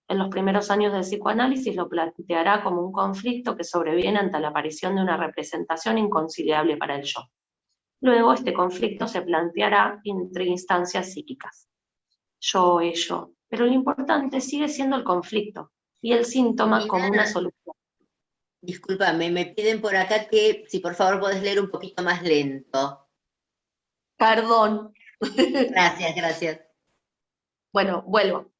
En los primeros años del psicoanálisis lo planteará como un conflicto que sobreviene ante la aparición de una representación inconciliable para el yo. Luego este conflicto se planteará entre instancias psíquicas. Yo, ello. Pero lo importante sigue siendo el conflicto y el síntoma como una solución. Discúlpame, me piden por acá que si por favor podés leer un poquito más lento. Perdón. Gracias, gracias. Bueno, vuelvo.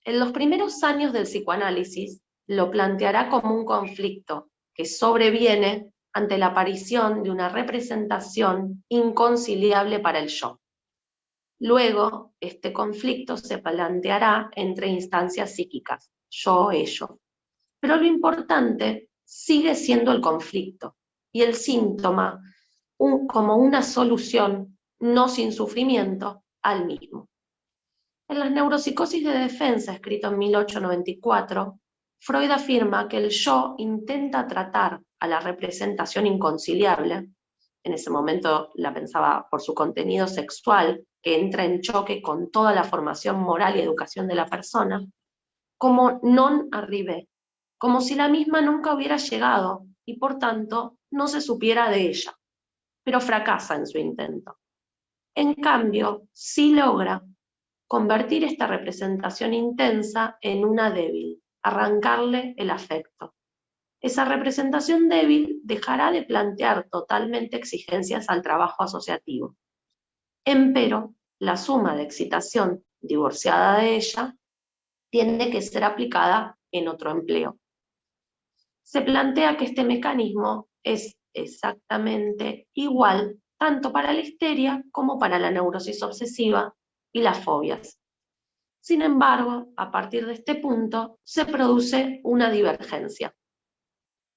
En los primeros años del psicoanálisis lo planteará como un conflicto que sobreviene ante la aparición de una representación inconciliable para el yo. Luego, este conflicto se planteará entre instancias psíquicas, yo, ello. Pero lo importante sigue siendo el conflicto y el síntoma como una solución, no sin sufrimiento, al mismo. En las neuropsicosis de defensa, escrito en 1894, Freud afirma que el yo intenta tratar a la representación inconciliable, en ese momento la pensaba por su contenido sexual, que entra en choque con toda la formación moral y educación de la persona, como non arrivé, como si la misma nunca hubiera llegado y por tanto no se supiera de ella, pero fracasa en su intento. En cambio, sí logra convertir esta representación intensa en una débil, arrancarle el afecto. Esa representación débil dejará de plantear totalmente exigencias al trabajo asociativo. Empero, la suma de excitación divorciada de ella tiene que ser aplicada en otro empleo. Se plantea que este mecanismo es exactamente igual tanto para la histeria como para la neurosis obsesiva y las fobias. Sin embargo, a partir de este punto se produce una divergencia.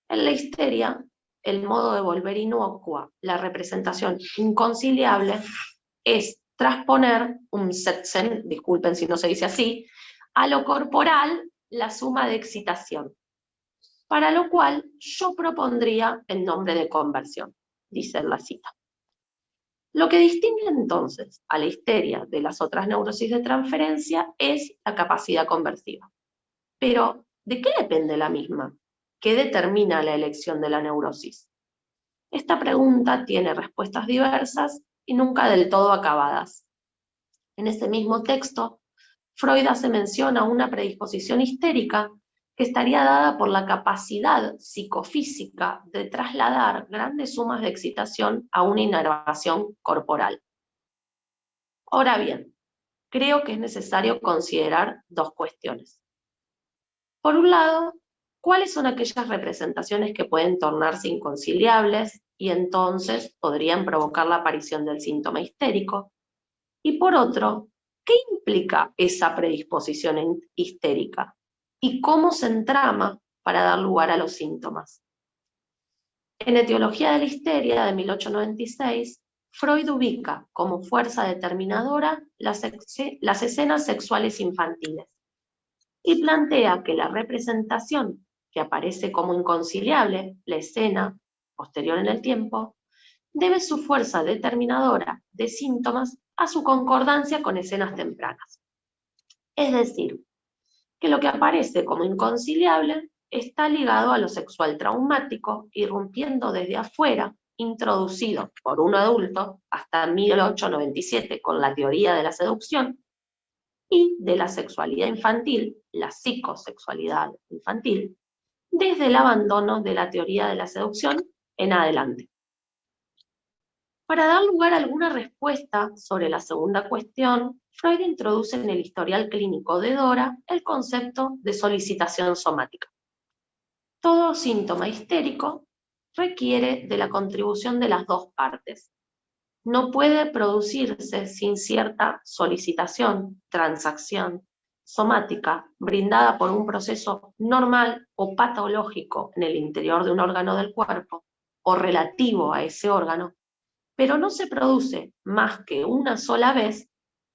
En la histeria, el modo de volver inocua la representación inconciliable es transponer un setzen, disculpen si no se dice así, a lo corporal la suma de excitación, para lo cual yo propondría el nombre de conversión, dice en la cita. Lo que distingue entonces a la histeria de las otras neurosis de transferencia es la capacidad conversiva. Pero, ¿de qué depende la misma? ¿Qué determina la elección de la neurosis? Esta pregunta tiene respuestas diversas y nunca del todo acabadas. En ese mismo texto, Freud hace mención a una predisposición histérica que estaría dada por la capacidad psicofísica de trasladar grandes sumas de excitación a una inervación corporal. Ahora bien, creo que es necesario considerar dos cuestiones. Por un lado, ¿cuáles son aquellas representaciones que pueden tornarse inconciliables y entonces podrían provocar la aparición del síntoma histérico? Y por otro, ¿qué implica esa predisposición histérica? ¿Y cómo se entrama para dar lugar a los síntomas? En Etiología de la histeria de 1896, Freud ubica como fuerza determinadora las escenas sexuales infantiles y plantea que la representación que aparece como inconciliable la escena posterior en el tiempo, debe su fuerza determinadora de síntomas a su concordancia con escenas tempranas. Es decir, que lo que aparece como inconciliable está ligado a lo sexual traumático, irrumpiendo desde afuera, introducido por un adulto hasta 1897 con la teoría de la seducción, y de la sexualidad infantil, la psicosexualidad infantil, desde el abandono de la teoría de la seducción en adelante. Para dar lugar a alguna respuesta sobre la segunda cuestión, Freud introduce en el historial clínico de Dora el concepto de solicitación somática. Todo síntoma histérico requiere de la contribución de las dos partes. No puede producirse sin cierta solicitación, transacción somática brindada por un proceso normal o patológico en el interior de un órgano del cuerpo o relativo a ese órgano, pero no se produce más que una sola vez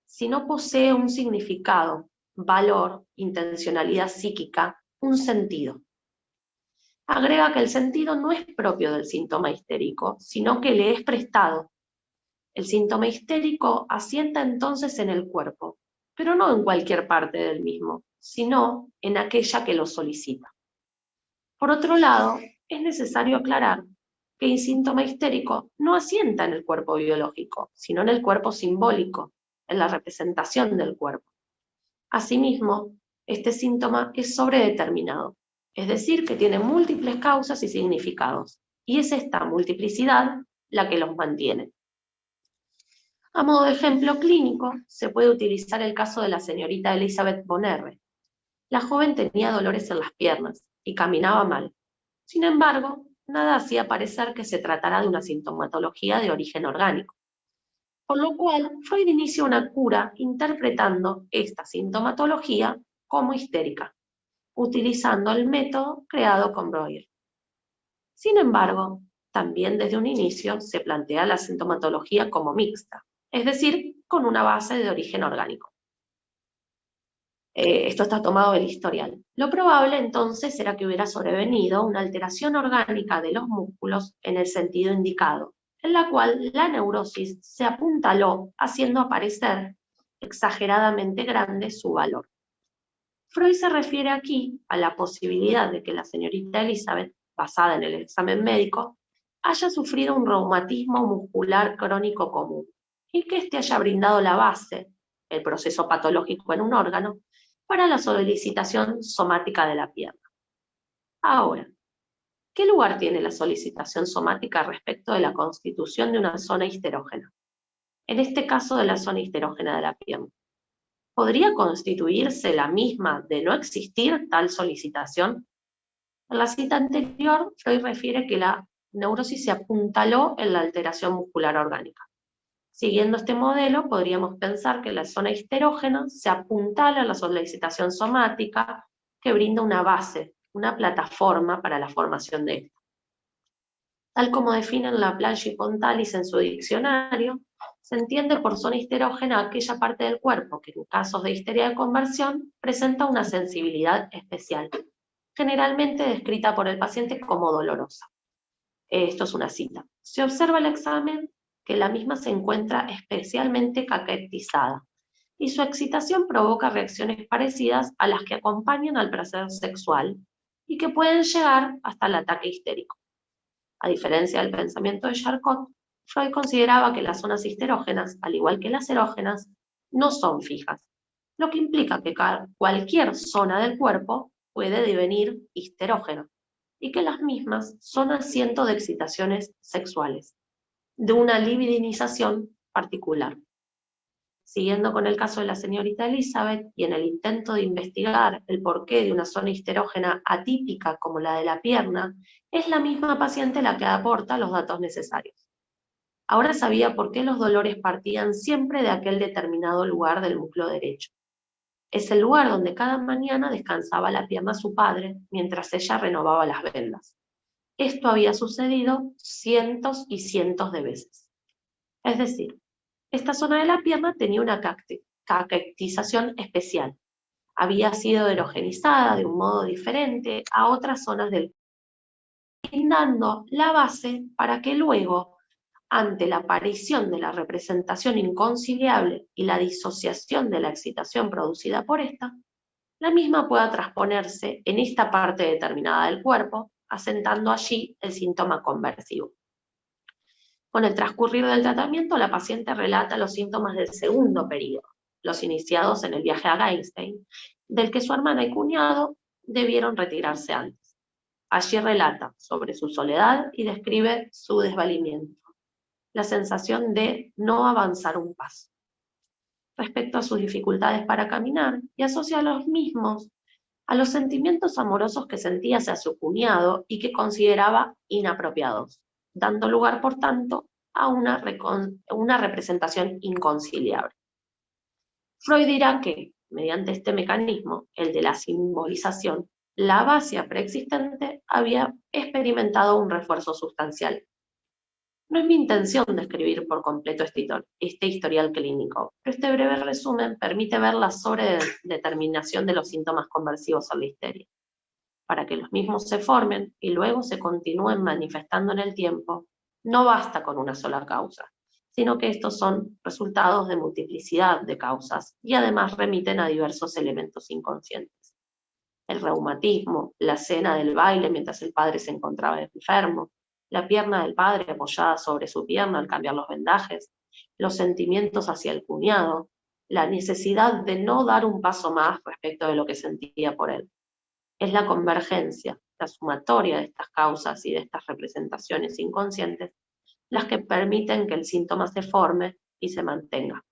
si no posee un significado, valor, intencionalidad psíquica, un sentido. Agrega que el sentido no es propio del síntoma histérico, sino que le es prestado. El síntoma histérico asienta entonces en el cuerpo, pero no en cualquier parte del mismo, sino en aquella que lo solicita. Por otro lado, es necesario aclarar que el síntoma histérico no asienta en el cuerpo biológico, sino en el cuerpo simbólico, en la representación del cuerpo. Asimismo, este síntoma es sobredeterminado, es decir, que tiene múltiples causas y significados, y es esta multiplicidad la que los mantiene. A modo de ejemplo clínico, se puede utilizar el caso de la señorita Elizabeth von R. La joven tenía dolores en las piernas y caminaba mal. Sin embargo, nada hacía parecer que se tratara de una sintomatología de origen orgánico. Por lo cual, Freud inicia una cura interpretando esta sintomatología como histérica, utilizando el método creado con Breuer. Sin embargo, también desde un inicio se plantea la sintomatología como mixta, es decir, con una base de origen orgánico. Esto está tomado del historial. Lo probable entonces era que hubiera sobrevenido una alteración orgánica de los músculos en el sentido indicado, en la cual la neurosis se apuntaló haciendo aparecer exageradamente grande su valor. Freud se refiere aquí a la posibilidad de que la señorita Elizabeth, basada en el examen médico, haya sufrido un reumatismo muscular crónico común y que éste haya brindado la base, el proceso patológico en un órgano, para la solicitación somática de la pierna. Ahora, ¿qué lugar tiene la solicitación somática respecto de la constitución de una zona histerógena? En este caso, de la zona histerógena de la pierna. ¿Podría constituirse la misma de no existir tal solicitación? En la cita anterior, Freud refiere que la neurosis se apuntaló en la alteración muscular orgánica. Siguiendo este modelo, podríamos pensar que la zona histerógena se apuntala a la solicitación somática que brinda una base, una plataforma para la formación de esta. Tal como definen Laplanche y Pontalis en su diccionario, se entiende por zona histerógena aquella parte del cuerpo que en casos de histeria de conversión presenta una sensibilidad especial, generalmente descrita por el paciente como dolorosa. Esto es una cita. Se observa el examen que la misma se encuentra especialmente caquetizada, y su excitación provoca reacciones parecidas a las que acompañan al placer sexual, y que pueden llegar hasta el ataque histérico. A diferencia del pensamiento de Charcot, Freud consideraba que las zonas histerógenas, al igual que las erógenas, no son fijas, lo que implica que cualquier zona del cuerpo puede devenir histerógena, y que las mismas son asiento de excitaciones sexuales, de una libidinización particular. Siguiendo con el caso de la señorita Elizabeth, y en el intento de investigar el porqué de una zona histerógena atípica como la de la pierna, es la misma paciente la que aporta los datos necesarios. Ahora sabía por qué los dolores partían siempre de aquel determinado lugar del muslo derecho. Es el lugar donde cada mañana descansaba la pierna su padre, mientras ella renovaba las vendas. Esto había sucedido cientos y cientos de veces. Es decir, esta zona de la pierna tenía una caquetización especial, había sido erogenizada de un modo diferente a otras zonas del cuerpo, brindando la base para que luego, ante la aparición de la representación inconciliable y la disociación de la excitación producida por esta, la misma pueda transponerse en esta parte determinada del cuerpo, asentando allí el síntoma conversivo. Con el transcurrir del tratamiento, la paciente relata los síntomas del segundo periodo, los iniciados en el viaje a Gainstein, del que su hermana y cuñado debieron retirarse antes. Allí relata sobre su soledad y describe su desvalimiento, la sensación de no avanzar un paso. Respecto a sus dificultades para caminar, y asocia los mismos a los sentimientos amorosos que sentía hacia su cuñado y que consideraba inapropiados, dando lugar, por tanto, a una representación inconciliable. Freud dirá que, mediante este mecanismo, el de la simbolización, la abasia preexistente había experimentado un refuerzo sustancial. No es mi intención describir por completo este historial clínico, pero este breve resumen permite ver la sobredeterminación de los síntomas conversivos a la histeria. Para que los mismos se formen y luego se continúen manifestando en el tiempo, no basta con una sola causa, sino que estos son resultados de multiplicidad de causas y además remiten a diversos elementos inconscientes. El reumatismo, la escena del baile mientras el padre se encontraba enfermo, la pierna del padre apoyada sobre su pierna al cambiar los vendajes, los sentimientos hacia el cuñado, la necesidad de no dar un paso más respecto de lo que sentía por él. Es la convergencia, la sumatoria de estas causas y de estas representaciones inconscientes las que permiten que el síntoma se forme y se mantenga.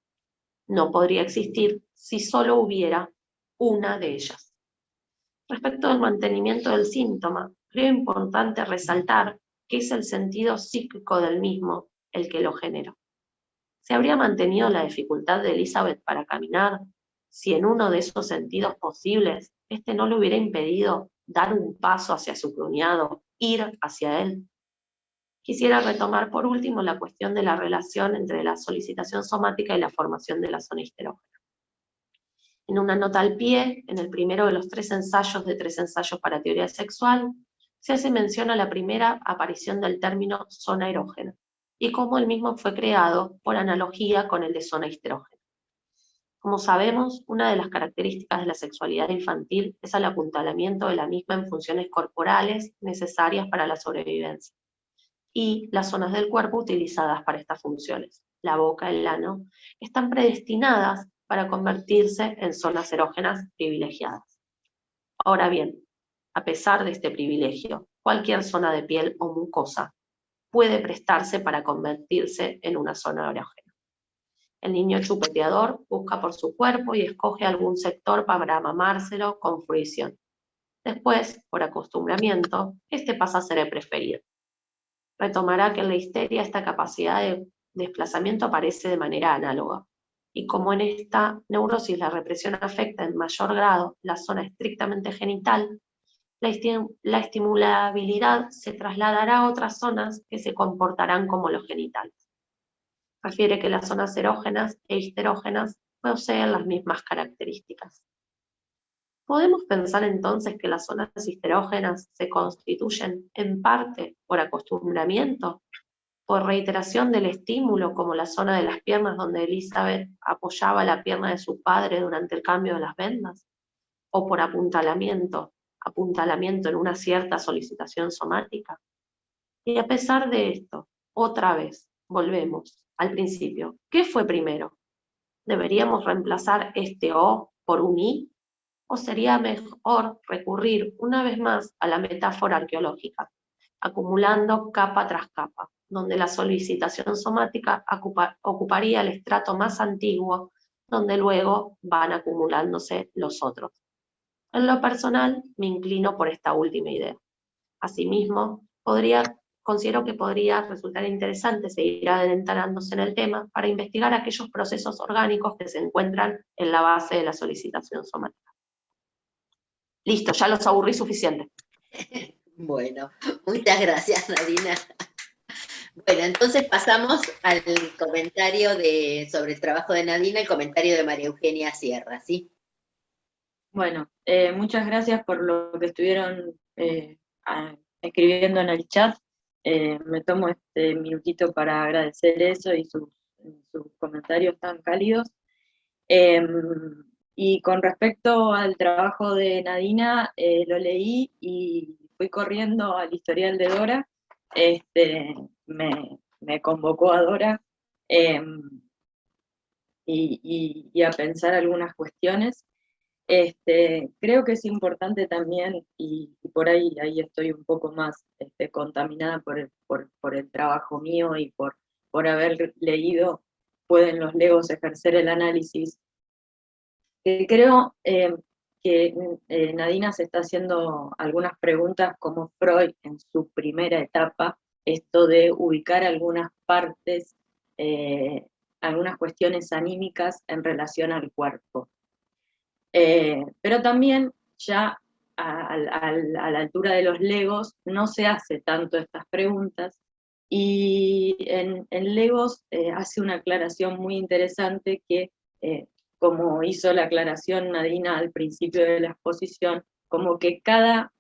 No podría existir si solo hubiera una de ellas. Respecto al mantenimiento del síntoma, creo importante resaltar que es el sentido psíquico del mismo el que lo generó. ¿Se habría mantenido la dificultad de Elizabeth para caminar si en uno de esos sentidos posibles este no le hubiera impedido dar un paso hacia su cuñado, ir hacia él? Quisiera retomar por último la cuestión de la relación entre la solicitación somática y la formación de la zona histerógena. En una nota al pie, en el primero de los 3 ensayos de 3 ensayos para teoría sexual, se hace mención a la primera aparición del término zona erógena, y cómo el mismo fue creado por analogía con el de zona histerógena. Como sabemos, una de las características de la sexualidad infantil es el apuntalamiento de la misma en funciones corporales necesarias para la sobrevivencia, y las zonas del cuerpo utilizadas para estas funciones, la boca, el ano, están predestinadas para convertirse en zonas erógenas privilegiadas. Ahora bien, a pesar de este privilegio, cualquier zona de piel o mucosa puede prestarse para convertirse en una zona erógena. El niño chupeteador busca por su cuerpo y escoge algún sector para mamárselo con fruición. Después, por acostumbramiento, este pasa a ser el preferido. Retomará que en la histeria esta capacidad de desplazamiento aparece de manera análoga, y como en esta neurosis la represión afecta en mayor grado la zona estrictamente genital, la estimulabilidad se trasladará a otras zonas que se comportarán como los genitales. Refiere que las zonas erógenas e histerógenas poseen las mismas características. ¿Podemos pensar entonces que las zonas histerógenas se constituyen en parte por acostumbramiento, por reiteración del estímulo, como la zona de las piernas donde Elizabeth apoyaba la pierna de su padre durante el cambio de las vendas, o por apuntalamiento en una cierta solicitación somática? Y a pesar de esto, otra vez, volvemos al principio. ¿Qué fue primero? ¿Deberíamos reemplazar este O por un I? ¿O sería mejor recurrir una vez más a la metáfora arqueológica, acumulando capa tras capa, donde la solicitación somática ocuparía el estrato más antiguo, donde luego van acumulándose los otros? En lo personal, me inclino por esta última idea. Asimismo, considero que podría resultar interesante seguir adentrándose en el tema para investigar aquellos procesos orgánicos que se encuentran en la base de la solicitación somática. Listo, ya los aburrí suficiente. Bueno, muchas gracias, Nadina. Bueno, entonces pasamos al comentario sobre el trabajo de Nadina, el comentario de María Eugenia Sierra, ¿sí? Bueno, muchas gracias por lo que estuvieron escribiendo en el chat. Me tomo este minutito para agradecer eso y sus comentarios tan cálidos. Y con respecto al trabajo de Nadina, lo leí y fui corriendo al historial de Dora. Me convocó a Dora y a pensar algunas cuestiones. Creo que es importante también, y por ahí estoy un poco más contaminada por el trabajo mío y por haber leído ¿Pueden los legos ejercer el análisis? Creo que Nadina se está haciendo algunas preguntas como Freud en su primera etapa, esto de ubicar algunas partes, algunas cuestiones anímicas en relación al cuerpo. Pero también ya a la altura de los legos no se hace tanto estas preguntas, y en legos hace una aclaración muy interesante que, como hizo la aclaración Nadina al principio de la exposición, como que cada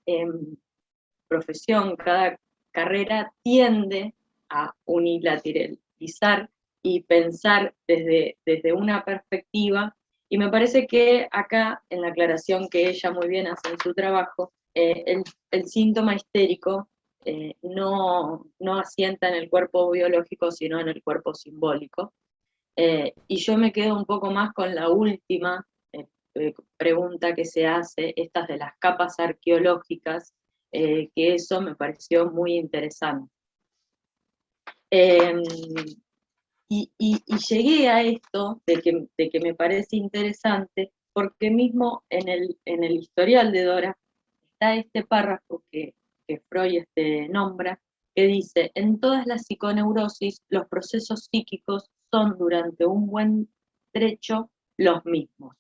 profesión, cada carrera tiende a unilateralizar y pensar desde una perspectiva. Y me parece que acá, en la aclaración que ella muy bien hace en su trabajo, el síntoma histérico no asienta en el cuerpo biológico, sino en el cuerpo simbólico. Y yo me quedo un poco más con la última pregunta que se hace, estas de las capas arqueológicas, que eso me pareció muy interesante. Y llegué a esto de que me parece interesante, porque mismo en el historial de Dora está este párrafo que Freud nombra, que dice: en todas las psiconeurosis los procesos psíquicos son durante un buen trecho los mismos.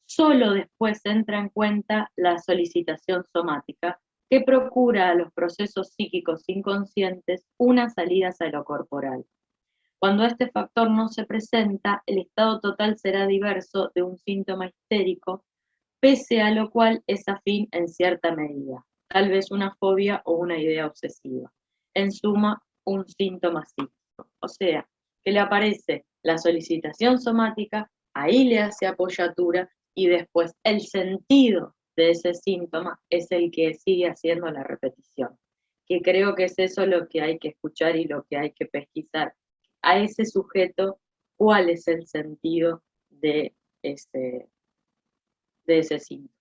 Solo después entra en cuenta la solicitación somática, que procura a los procesos psíquicos inconscientes una salida hacia lo corporal. Cuando este factor no se presenta, el estado total será diverso de un síntoma histérico, pese a lo cual es afín en cierta medida, tal vez una fobia o una idea obsesiva. En suma, un síntoma psíquico. O sea, que le aparece la solicitación somática, ahí le hace apoyatura, y después el sentido de ese síntoma es el que sigue haciendo la repetición. Que creo que es eso lo que hay que escuchar y lo que hay que pesquisar. A ese sujeto, ¿cuál es el sentido de ese síntoma?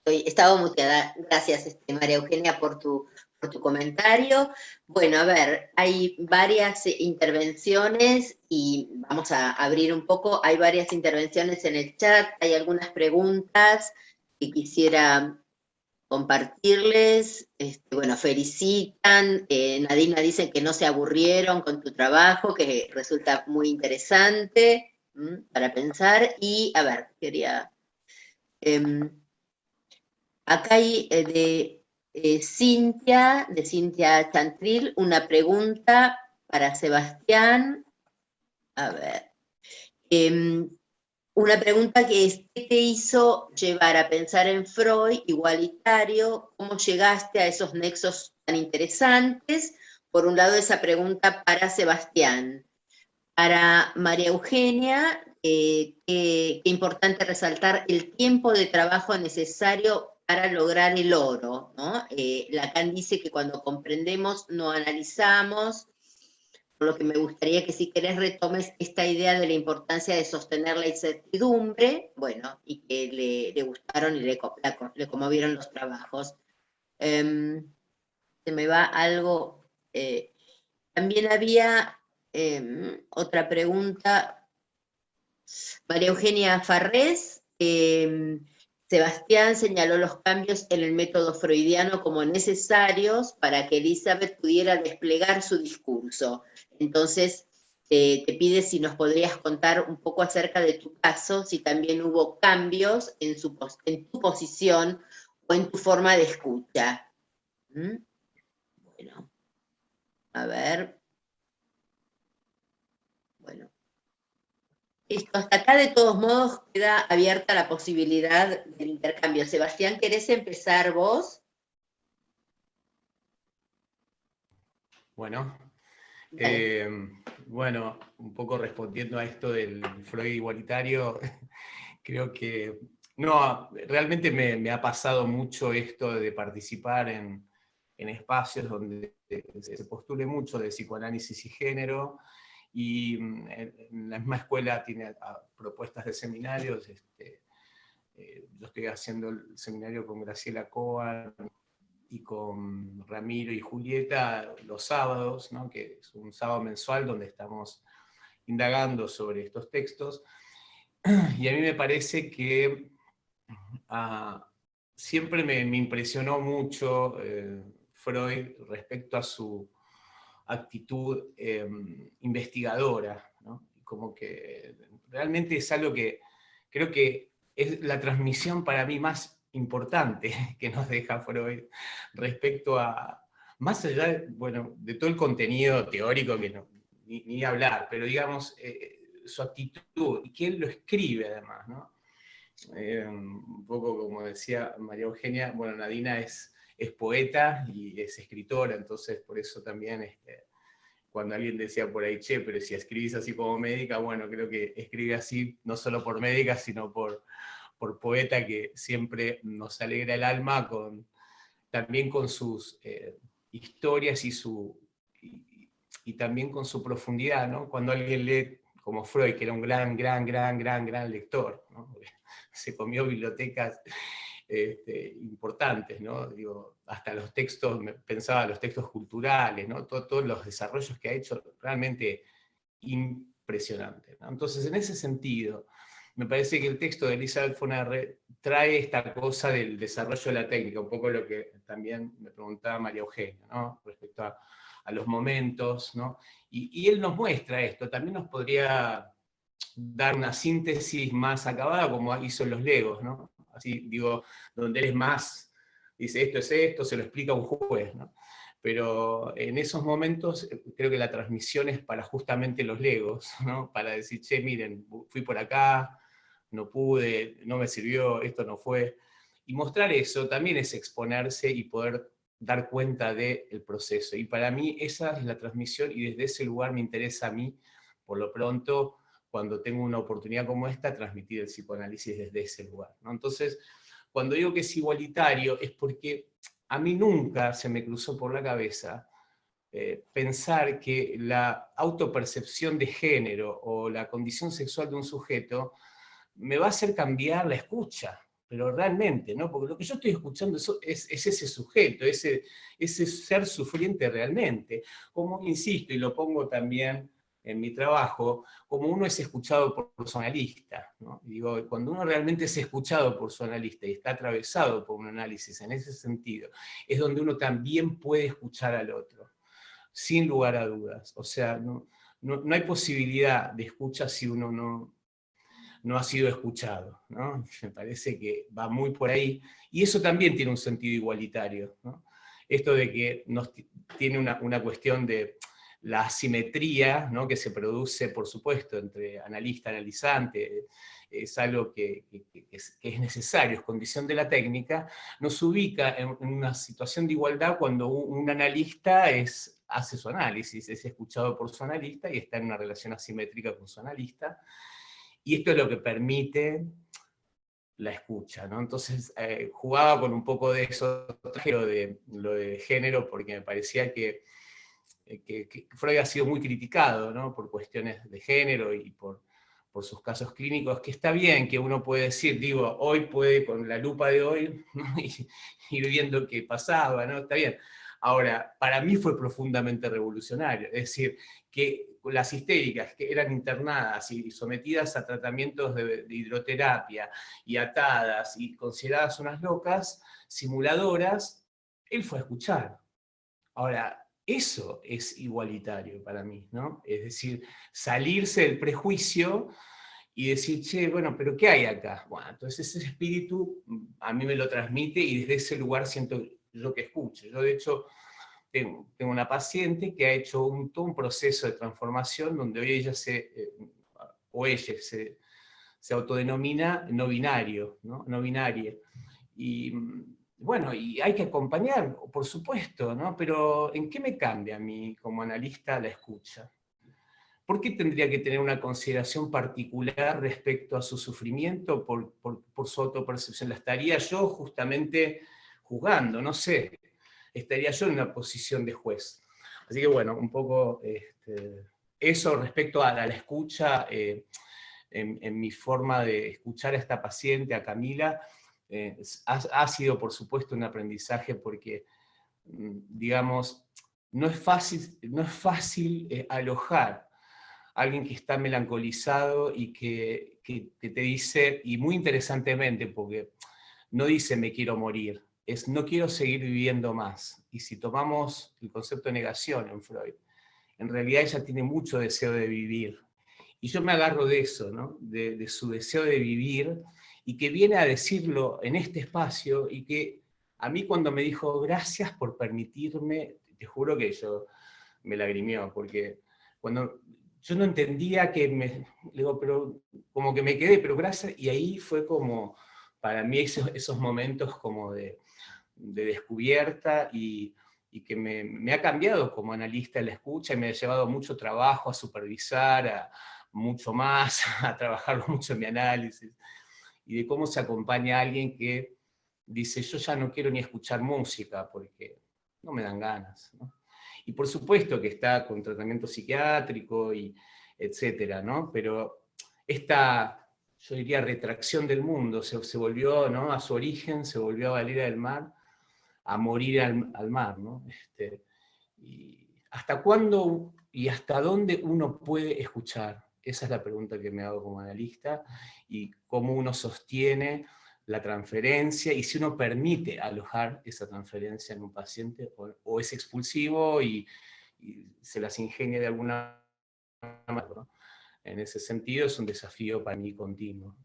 Estaba muteada. Gracias, María Eugenia, por tu comentario. Bueno, a ver, hay varias intervenciones y vamos a abrir un poco. Hay varias intervenciones en el chat, hay algunas preguntas que quisiera compartirles. Bueno, felicitan, Nadina dice que no se aburrieron con tu trabajo, que resulta muy interesante para pensar. Y, a ver, quería... acá hay de Cintia Chantril, una pregunta para Sebastián. A ver. Una pregunta que es: ¿qué te hizo llevar a pensar en Freud igualitario? ¿Cómo llegaste a esos nexos tan interesantes? Por un lado, esa pregunta para Sebastián. Para María Eugenia, qué importante resaltar el tiempo de trabajo necesario para lograr el oro, ¿no? Lacan dice que cuando comprendemos no analizamos, por lo que me gustaría que, si querés, retomes esta idea de la importancia de sostener la incertidumbre, bueno, y que le gustaron y le conmovieron los trabajos. Se me va algo. También había otra pregunta. María Eugenia Farrés. Sebastián señaló los cambios en el método freudiano como necesarios para que Elizabeth pudiera desplegar su discurso. Entonces, te pide si nos podrías contar un poco acerca de tu caso, si también hubo cambios en tu posición o en tu forma de escucha. Bueno. A ver. Bueno. Listo, hasta acá de todos modos queda abierta la posibilidad del intercambio. Sebastián, ¿querés empezar vos? Bueno, Dale. bueno, un poco respondiendo a esto del Freud igualitario, creo que no, realmente me ha pasado mucho esto de participar en espacios donde se postule mucho de psicoanálisis y género, y en la misma escuela tiene propuestas de seminarios. Yo estoy haciendo el seminario con Graciela Coan y con Ramiro y Julieta los sábados, ¿no? Que es un sábado mensual donde estamos indagando sobre estos textos, y a mí me parece que siempre me impresionó mucho Freud respecto a su actitud investigadora, ¿no? Como que realmente es algo que creo que es la transmisión para mí más importante que nos deja Freud respecto a, más allá de, bueno, de todo el contenido teórico que no, ni hablar, pero digamos, su actitud, y que él lo escribe además, ¿no? Un poco como decía María Eugenia, bueno, Nadina es poeta y es escritora, entonces por eso también cuando alguien decía por ahí, che, pero si escribís así como médica, bueno, creo que escribe así no solo por médica, sino por poeta, que siempre nos alegra el alma también con sus historias y también con su profundidad, ¿no? Cuando alguien lee como Freud, que era un gran lector, ¿no? Se comió bibliotecas importantes, ¿no? Digo, hasta los textos, pensaba los textos culturales, ¿no? Todos los desarrollos que ha hecho, realmente impresionantes, ¿no? Entonces, en ese sentido, me parece que el texto de Elizabeth von Arre trae esta cosa del desarrollo de la técnica, un poco lo que también me preguntaba María Eugenia, ¿no? Respecto a los momentos, ¿no? Y él nos muestra esto, también nos podría dar una síntesis más acabada como hizo en los Legos, ¿no? Así digo, donde él es más, dice esto es esto, se lo explica un juez, ¿no? Pero en esos momentos creo que la transmisión es para justamente los Legos, ¿no? Para decir, che, miren, fui por acá, no pude, no me sirvió, esto no fue. Y mostrar eso también es exponerse y poder dar cuenta del proceso. Y para mí esa es la transmisión, y desde ese lugar me interesa a mí, por lo pronto, cuando tengo una oportunidad como esta, transmitir el psicoanálisis desde ese lugar, ¿no? Entonces, cuando digo que es igualitario, es porque a mí nunca se me cruzó por la cabeza pensar que la autopercepción de género o la condición sexual de un sujeto me va a hacer cambiar la escucha, pero realmente, ¿no? Porque lo que yo estoy escuchando es ese sujeto, ese ser sufriente realmente. Como insisto, y lo pongo también en mi trabajo, como uno es escuchado por su analista, ¿no? Digo, cuando uno realmente es escuchado por su analista y está atravesado por un análisis en ese sentido, es donde uno también puede escuchar al otro, sin lugar a dudas. O sea, no hay posibilidad de escucha si uno no ha sido escuchado, ¿no? Me parece que va muy por ahí, y eso también tiene un sentido igualitario, ¿no? Esto de que tiene una cuestión de la asimetría, ¿no? Que se produce, por supuesto, entre analista y analizante, es algo que es necesario, es condición de la técnica, nos ubica en una situación de igualdad cuando un analista hace su análisis, es escuchado por su analista y está en una relación asimétrica con su analista. Y esto es lo que permite la escucha, ¿no? Entonces, jugaba con un poco de eso, lo de género, porque me parecía que Freud ha sido muy criticado, ¿no? Por cuestiones de género y por sus casos clínicos, que está bien que uno puede decir, digo, hoy puede, con la lupa de hoy, ¿no? ir viendo qué pasaba, ¿no? Está bien. Ahora, para mí fue profundamente revolucionario, es decir, que las histéricas que eran internadas y sometidas a tratamientos de hidroterapia y atadas y consideradas unas locas, simuladoras, él fue a escuchar. Ahora, eso es igualitario para mí, ¿no? Es decir, salirse del prejuicio y decir, che, bueno, pero ¿qué hay acá? Bueno, entonces ese espíritu a mí me lo transmite y desde ese lugar siento yo que escucho. Yo, de hecho, tengo una paciente que ha hecho todo un proceso de transformación donde hoy ella se autodenomina no binario, ¿no? No binaria. Y bueno, y hay que acompañar, por supuesto, ¿no? Pero ¿en qué me cambia a mí como analista la escucha? ¿Por qué tendría que tener una consideración particular respecto a su sufrimiento por su autopercepción? ¿La estaría yo justamente juzgando? No sé, estaría yo en una posición de juez. Así que bueno, un poco eso respecto a la escucha, en mi forma de escuchar a esta paciente, a Camila, ha sido por supuesto un aprendizaje porque, digamos, no es fácil alojar a alguien que está melancolizado y que te dice, y muy interesantemente, porque no dice me quiero morir, es no quiero seguir viviendo más. Y si tomamos el concepto de negación en Freud, en realidad ella tiene mucho deseo de vivir. Y yo me agarro de eso, ¿no? De su deseo de vivir, y que viene a decirlo en este espacio, y que a mí cuando me dijo gracias por permitirme, te juro que yo me lagrimió, porque cuando yo no entendía le digo, pero como que me quedé, pero gracias, y ahí fue como, para mí esos momentos como de descubierta, y que me ha cambiado como analista en la escucha, y me ha llevado mucho trabajo a supervisar, mucho más, a trabajar mucho en mi análisis, y de cómo se acompaña a alguien que dice, yo ya no quiero ni escuchar música, porque no me dan ganas, ¿no? Y por supuesto que está con tratamiento psiquiátrico, y etcétera, ¿no? Pero esta, yo diría, retracción del mundo, se volvió, ¿no?, a su origen, se volvió a Valera del Mar, a morir al mar, ¿no? Y ¿hasta cuándo y hasta dónde uno puede escuchar? Esa es la pregunta que me hago como analista, y cómo uno sostiene la transferencia, y si uno permite alojar esa transferencia en un paciente, o es expulsivo y se las ingenia de alguna manera, ¿no? En ese sentido es un desafío para mí continuo.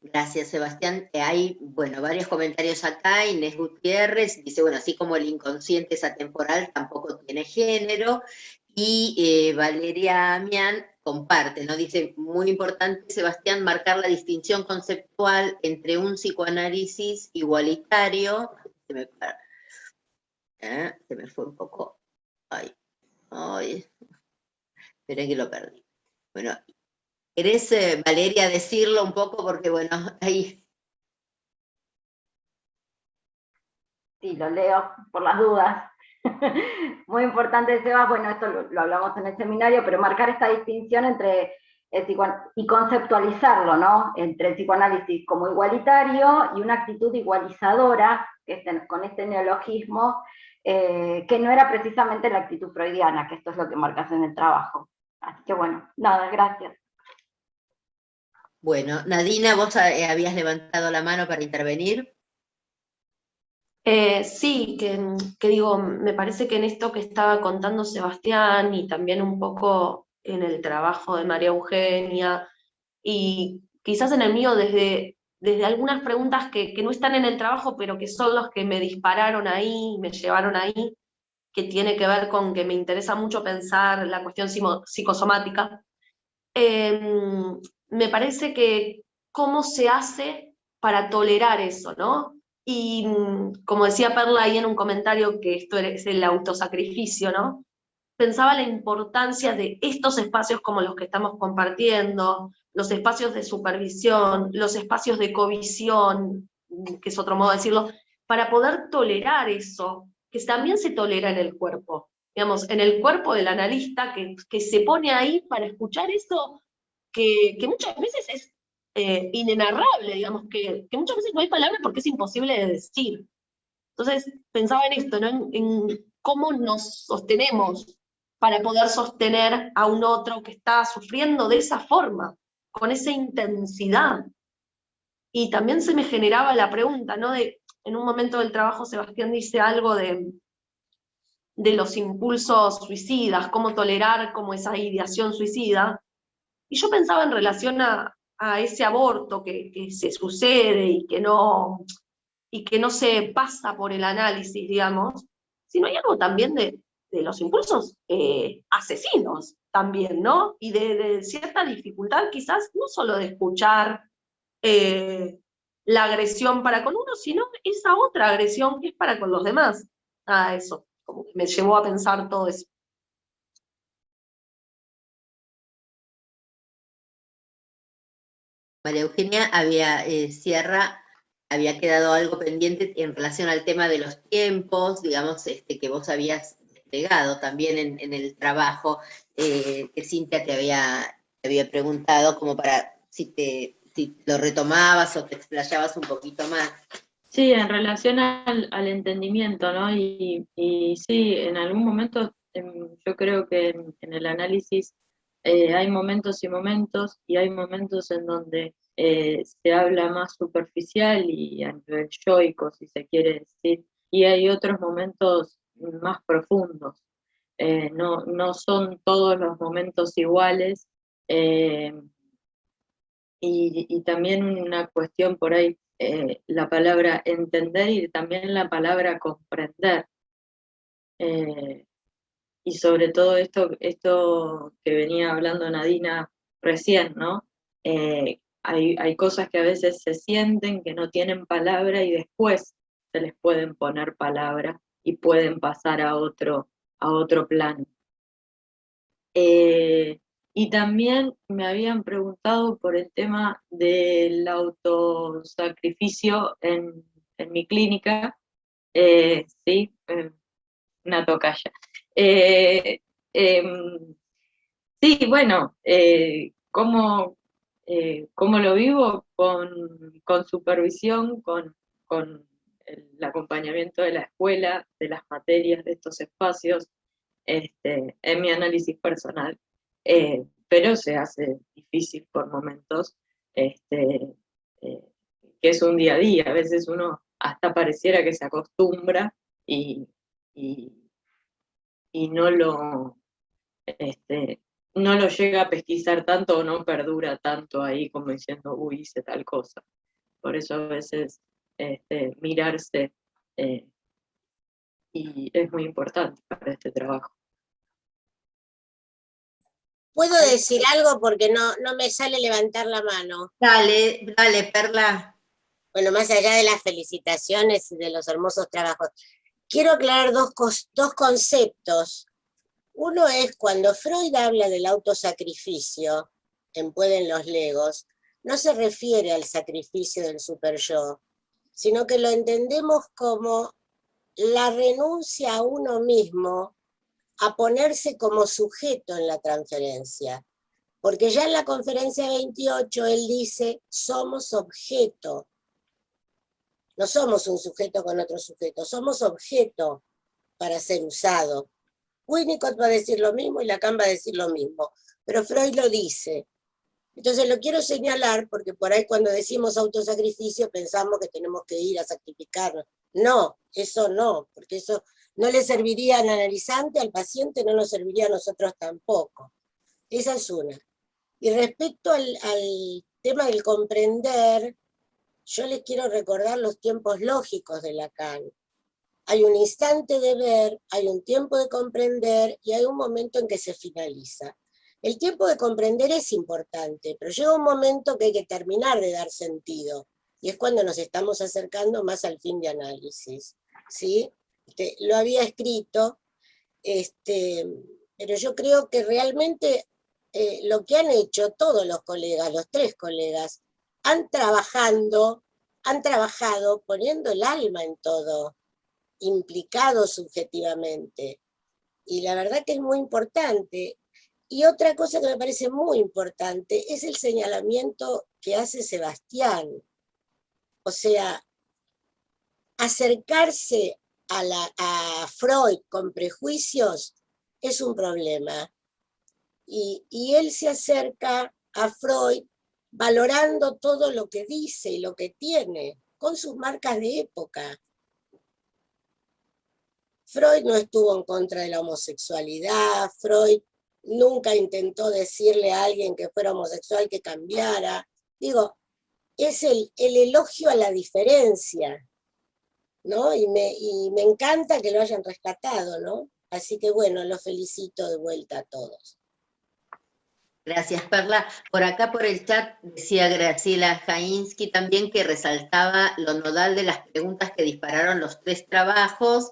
Gracias, Sebastián. Hay, bueno, varios comentarios acá. Inés Gutiérrez dice, bueno, así como el inconsciente es atemporal, tampoco tiene género. Y Valeria Mian comparte, ¿no? Dice, muy importante, Sebastián, marcar la distinción conceptual entre un psicoanálisis igualitario. Se me fue un poco. Ay, esperé que lo perdí. Bueno, ¿querés, Valeria, decirlo un poco? Porque, bueno, ahí... Sí, lo leo por las dudas. Muy importante, Seba, bueno, esto lo hablamos en el seminario, pero marcar esta distinción entre y conceptualizarlo, ¿no? Entre el psicoanálisis como igualitario y una actitud igualizadora, con este neologismo, que no era precisamente la actitud freudiana, que esto es lo que marcas en el trabajo. Así que bueno, nada, gracias. Bueno, Nadina, vos habías levantado la mano para intervenir. Sí, que digo, me parece que en esto que estaba contando Sebastián, y también un poco en el trabajo de María Eugenia, y quizás en el mío desde algunas preguntas que no están en el trabajo, pero que son los que me dispararon ahí, me llevaron ahí, que tiene que ver con que me interesa mucho pensar la cuestión psicosomática. Me parece que cómo se hace para tolerar eso, ¿no? Y como decía Perla ahí en un comentario, que esto es el autosacrificio, ¿no? Pensaba la importancia de estos espacios como los que estamos compartiendo, los espacios de supervisión, los espacios de covisión, que es otro modo de decirlo, para poder tolerar eso, que también se tolera en el cuerpo. Digamos, en el cuerpo del analista que se pone ahí para escuchar eso, que muchas veces es inenarrable, digamos, que muchas veces no hay palabras porque es imposible de decir. Entonces pensaba en esto, ¿no? En cómo nos sostenemos para poder sostener a un otro que está sufriendo de esa forma, con esa intensidad. Y también se me generaba la pregunta, ¿no? En un momento del trabajo Sebastián dice algo de los impulsos suicidas, cómo tolerar como esa ideación suicida. Y yo pensaba en relación a ese aborto que se sucede y que no y que no se pasa por el análisis, digamos, sino hay algo también de los impulsos asesinos también, ¿no? Y de cierta dificultad quizás, no solo de escuchar la agresión para con uno, sino esa otra agresión que es para con los demás. Eso, como que me llevó a pensar todo eso. María Eugenia Sierra, había quedado algo pendiente en relación al tema de los tiempos, digamos, que vos habías desplegado también en el trabajo, que Cintia te había preguntado, como para si lo retomabas o te explayabas un poquito más. Sí, en relación al entendimiento, ¿no? Y sí, en algún momento yo creo que en el análisis hay momentos y momentos, y hay momentos en donde se habla más superficial y a nivel yoico, si se quiere decir, y hay otros momentos más profundos. No son todos los momentos iguales, y también una cuestión por ahí, la palabra entender y también la palabra comprender. Y sobre todo esto que venía hablando Nadina recién, ¿no? Hay cosas que a veces se sienten, que no tienen palabra y después se les pueden poner palabra y pueden pasar a otro plano. Y también me habían preguntado por el tema del autosacrificio en mi clínica. Sí, una tocaya. Sí, bueno, ¿cómo lo vivo? Con supervisión, con el acompañamiento de la escuela, de las materias, de estos espacios, en mi análisis personal, pero se hace difícil por momentos, que es un día a día. A veces uno hasta pareciera que se acostumbra y no lo llega a pesquisar tanto o no perdura tanto ahí como diciendo, uy, hice tal cosa. Por eso a veces mirarse y es muy importante para este trabajo. ¿Puedo decir algo? Porque no me sale levantar la mano. Dale, Perla. Bueno, más allá de las felicitaciones y de los hermosos trabajos, quiero aclarar dos conceptos. Uno es cuando Freud habla del autosacrificio en Pueden los Legos, no se refiere al sacrificio del superyo, sino que lo entendemos como la renuncia a uno mismo a ponerse como sujeto en la transferencia. Porque ya en la conferencia 28 él dice, somos objeto. No somos un sujeto con otro sujeto, somos objeto para ser usado. Winnicott va a decir lo mismo y Lacan va a decir lo mismo, pero Freud lo dice. Entonces lo quiero señalar porque por ahí cuando decimos autosacrificio pensamos que tenemos que ir a sacrificarnos. No, eso no, porque eso no le serviría al analizante, al paciente no nos serviría a nosotros tampoco. Esa es una. Y respecto al tema del comprender, yo les quiero recordar los tiempos lógicos de Lacan. Hay un instante de ver, hay un tiempo de comprender y hay un momento en que se finaliza. El tiempo de comprender es importante, pero llega un momento que hay que terminar de dar sentido, y es cuando nos estamos acercando más al fin de análisis, ¿sí? Lo había escrito, pero yo creo que realmente lo que han hecho todos los colegas, los tres colegas, han trabajado poniendo el alma en todo, implicado subjetivamente. Y la verdad que es muy importante. Y otra cosa que me parece muy importante es el señalamiento que hace Sebastián. O sea, acercarse a Freud con prejuicios es un problema. Y él se acerca a Freud valorando todo lo que dice y lo que tiene, con sus marcas de época. Freud no estuvo en contra de la homosexualidad, Freud nunca intentó decirle a alguien que fuera homosexual que cambiara. Digo, es el elogio a la diferencia. ¿no? Y me encanta que lo hayan rescatado, ¿no? Así que bueno, los felicito de vuelta a todos. Gracias, Perla. Por acá, por el chat, decía Graciela Jainsky también que resaltaba lo nodal de las preguntas que dispararon los 3 trabajos,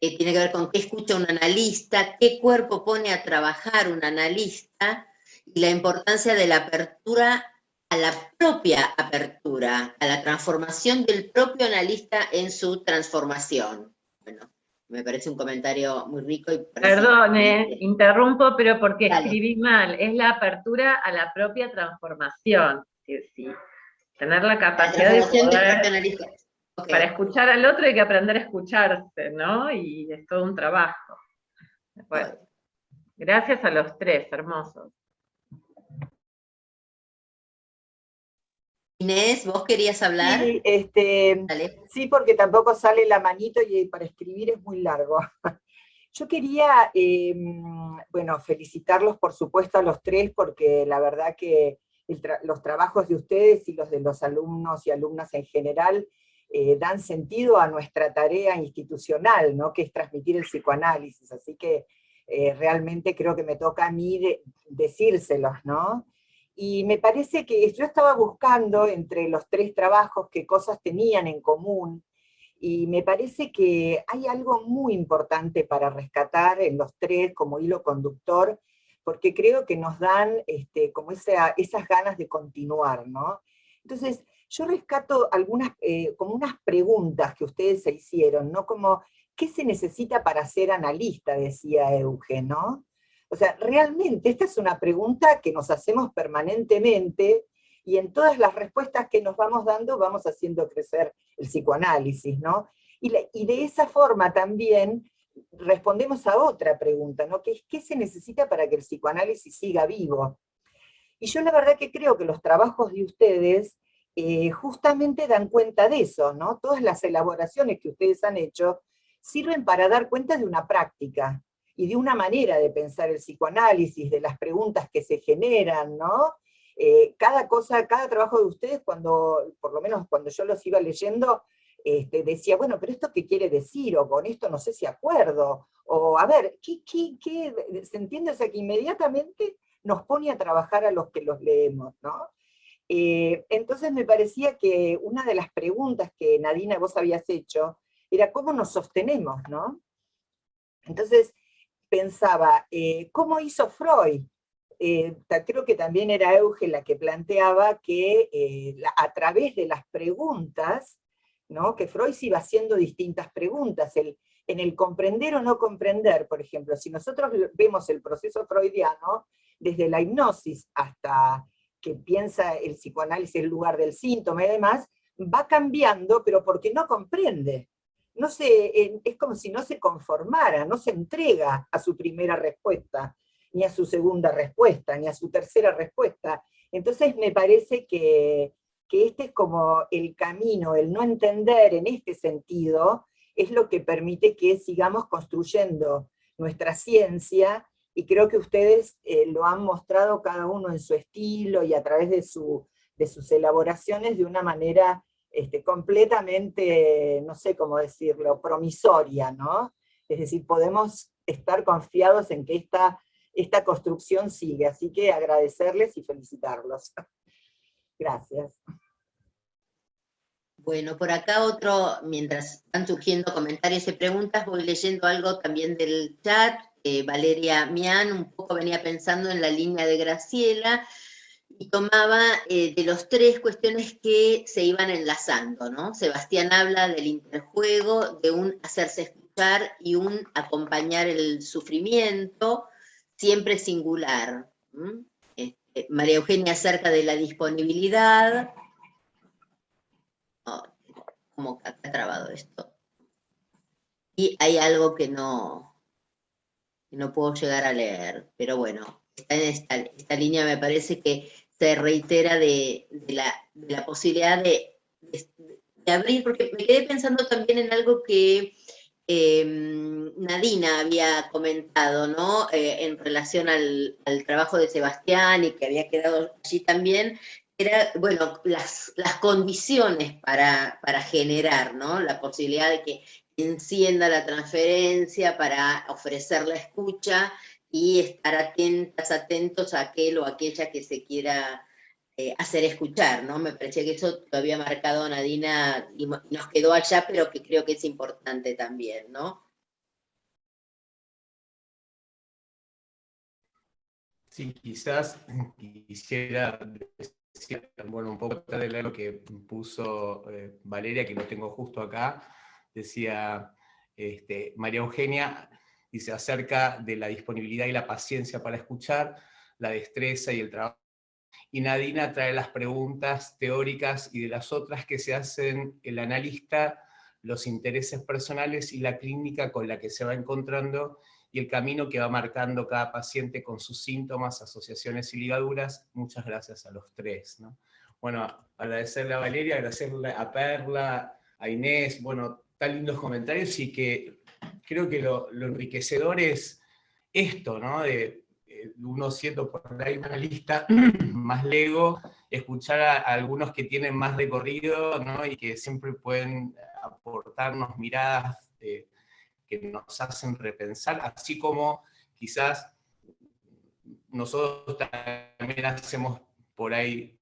que tiene que ver con qué escucha un analista, qué cuerpo pone a trabajar un analista, y la importancia de la apertura a la propia apertura, a la transformación del propio analista en su transformación. Bueno, me parece un comentario muy rico. Y Perdón, interrumpo, pero porque Dale. escribí mal. Es la apertura a la propia transformación. Sí. Tener la capacidad de poder, okay, para escuchar al otro hay que aprender a escucharse, ¿no? Y es todo un trabajo. Bueno, gracias a los 3, hermosos. Inés, ¿vos querías hablar? Sí, sí, porque tampoco sale la manito y para escribir es muy largo. Yo quería, bueno, felicitarlos por supuesto a los 3, porque la verdad que los trabajos de ustedes y los de los alumnos y alumnas en general dan sentido a nuestra tarea institucional, ¿no? Que es transmitir el psicoanálisis, así que realmente creo que me toca a mí decírselos, ¿no? Y me parece que yo estaba buscando entre los 3 trabajos qué cosas tenían en común, y me parece que hay algo muy importante para rescatar en los 3 como hilo conductor, porque creo que nos dan como esas ganas de continuar, ¿no? Entonces, yo rescato algunas, como unas preguntas que ustedes se hicieron, ¿no? Como, ¿qué se necesita para ser analista? Decía Euge, ¿no? O sea, realmente esta es una pregunta que nos hacemos permanentemente, y en todas las respuestas que nos vamos dando vamos haciendo crecer el psicoanálisis, ¿no? Y de esa forma también respondemos a otra pregunta, ¿no? ¿Qué se necesita para que el psicoanálisis siga vivo? Y yo la verdad que creo que los trabajos de ustedes justamente dan cuenta de eso, ¿no? Todas las elaboraciones que ustedes han hecho sirven para dar cuenta de una práctica y de una manera de pensar el psicoanálisis, de las preguntas que se generan, ¿no? Cada trabajo de ustedes, por lo menos cuando yo los iba leyendo, decía, bueno, pero ¿esto qué quiere decir? O con esto no sé si acuerdo. O a ver, ¿qué se entiende? O sea, que inmediatamente nos pone a trabajar a los que los leemos, ¿no? Entonces me parecía que una de las preguntas que Nadina vos habías hecho era cómo nos sostenemos, ¿no? Entonces pensaba, ¿cómo hizo Freud? Creo que también era Euge la que planteaba que a través de las preguntas, ¿no? Que Freud se iba haciendo distintas preguntas, en el comprender o no comprender, por ejemplo, si nosotros vemos el proceso freudiano, desde la hipnosis hasta que piensa el psicoanálisis en lugar del síntoma y demás, va cambiando, pero porque no comprende. No es como si no se conformara, no se entrega a su primera respuesta, ni a su segunda respuesta, ni a su tercera respuesta. Entonces me parece que este es como el camino, el no entender en este sentido, es lo que permite que sigamos construyendo nuestra ciencia, y creo que ustedes lo han mostrado cada uno en su estilo y a través de sus elaboraciones de una manera completamente, no sé cómo decirlo, promisoria, ¿no? Es decir, podemos estar confiados en que esta construcción sigue, así que agradecerles y felicitarlos. Gracias. Bueno, por acá mientras van surgiendo comentarios y preguntas, voy leyendo algo también del chat. Valeria Mian un poco venía pensando en la línea de Graciela, y tomaba de los 3 cuestiones que se iban enlazando, ¿no? Sebastián habla del interjuego, de un hacerse escuchar y un acompañar el sufrimiento, siempre singular. María Eugenia acerca de la disponibilidad. Oh, ¿cómo ha trabado esto? Y hay algo que no puedo llegar a leer, pero bueno, está en esta línea, me parece que se reitera de la posibilidad de abrir, porque me quedé pensando también en algo que Nadina había comentado, ¿no? En relación al trabajo de Sebastián, y que había quedado allí también, era, bueno, las condiciones para generar, ¿no? La posibilidad de que encienda la transferencia para ofrecer la escucha y estar atentos a aquel o aquella que se quiera hacer escuchar, ¿no? Me parecía que eso lo había marcado Nadina y nos quedó allá, pero que creo que es importante también, ¿no? Sí, quizás quisiera decir, bueno, un poco de lo que puso Valeria, que lo tengo justo acá, decía María Eugenia, dice acerca de la disponibilidad y la paciencia para escuchar, la destreza y el trabajo. Y Nadina trae las preguntas teóricas y de las otras que se hacen el analista, los intereses personales y la clínica con la que se va encontrando y el camino que va marcando cada paciente con sus síntomas, asociaciones y ligaduras. Muchas gracias a los tres, ¿no? Bueno, agradecerle a Valeria, agradecerle a Perla, a Inés, bueno, tan lindos comentarios, y que creo que lo enriquecedor es esto, ¿no? De uno siendo por ahí una lista más lego, escuchar a algunos que tienen más recorrido, ¿no? Y que siempre pueden aportarnos miradas que nos hacen repensar, así como quizás nosotros también hacemos por ahí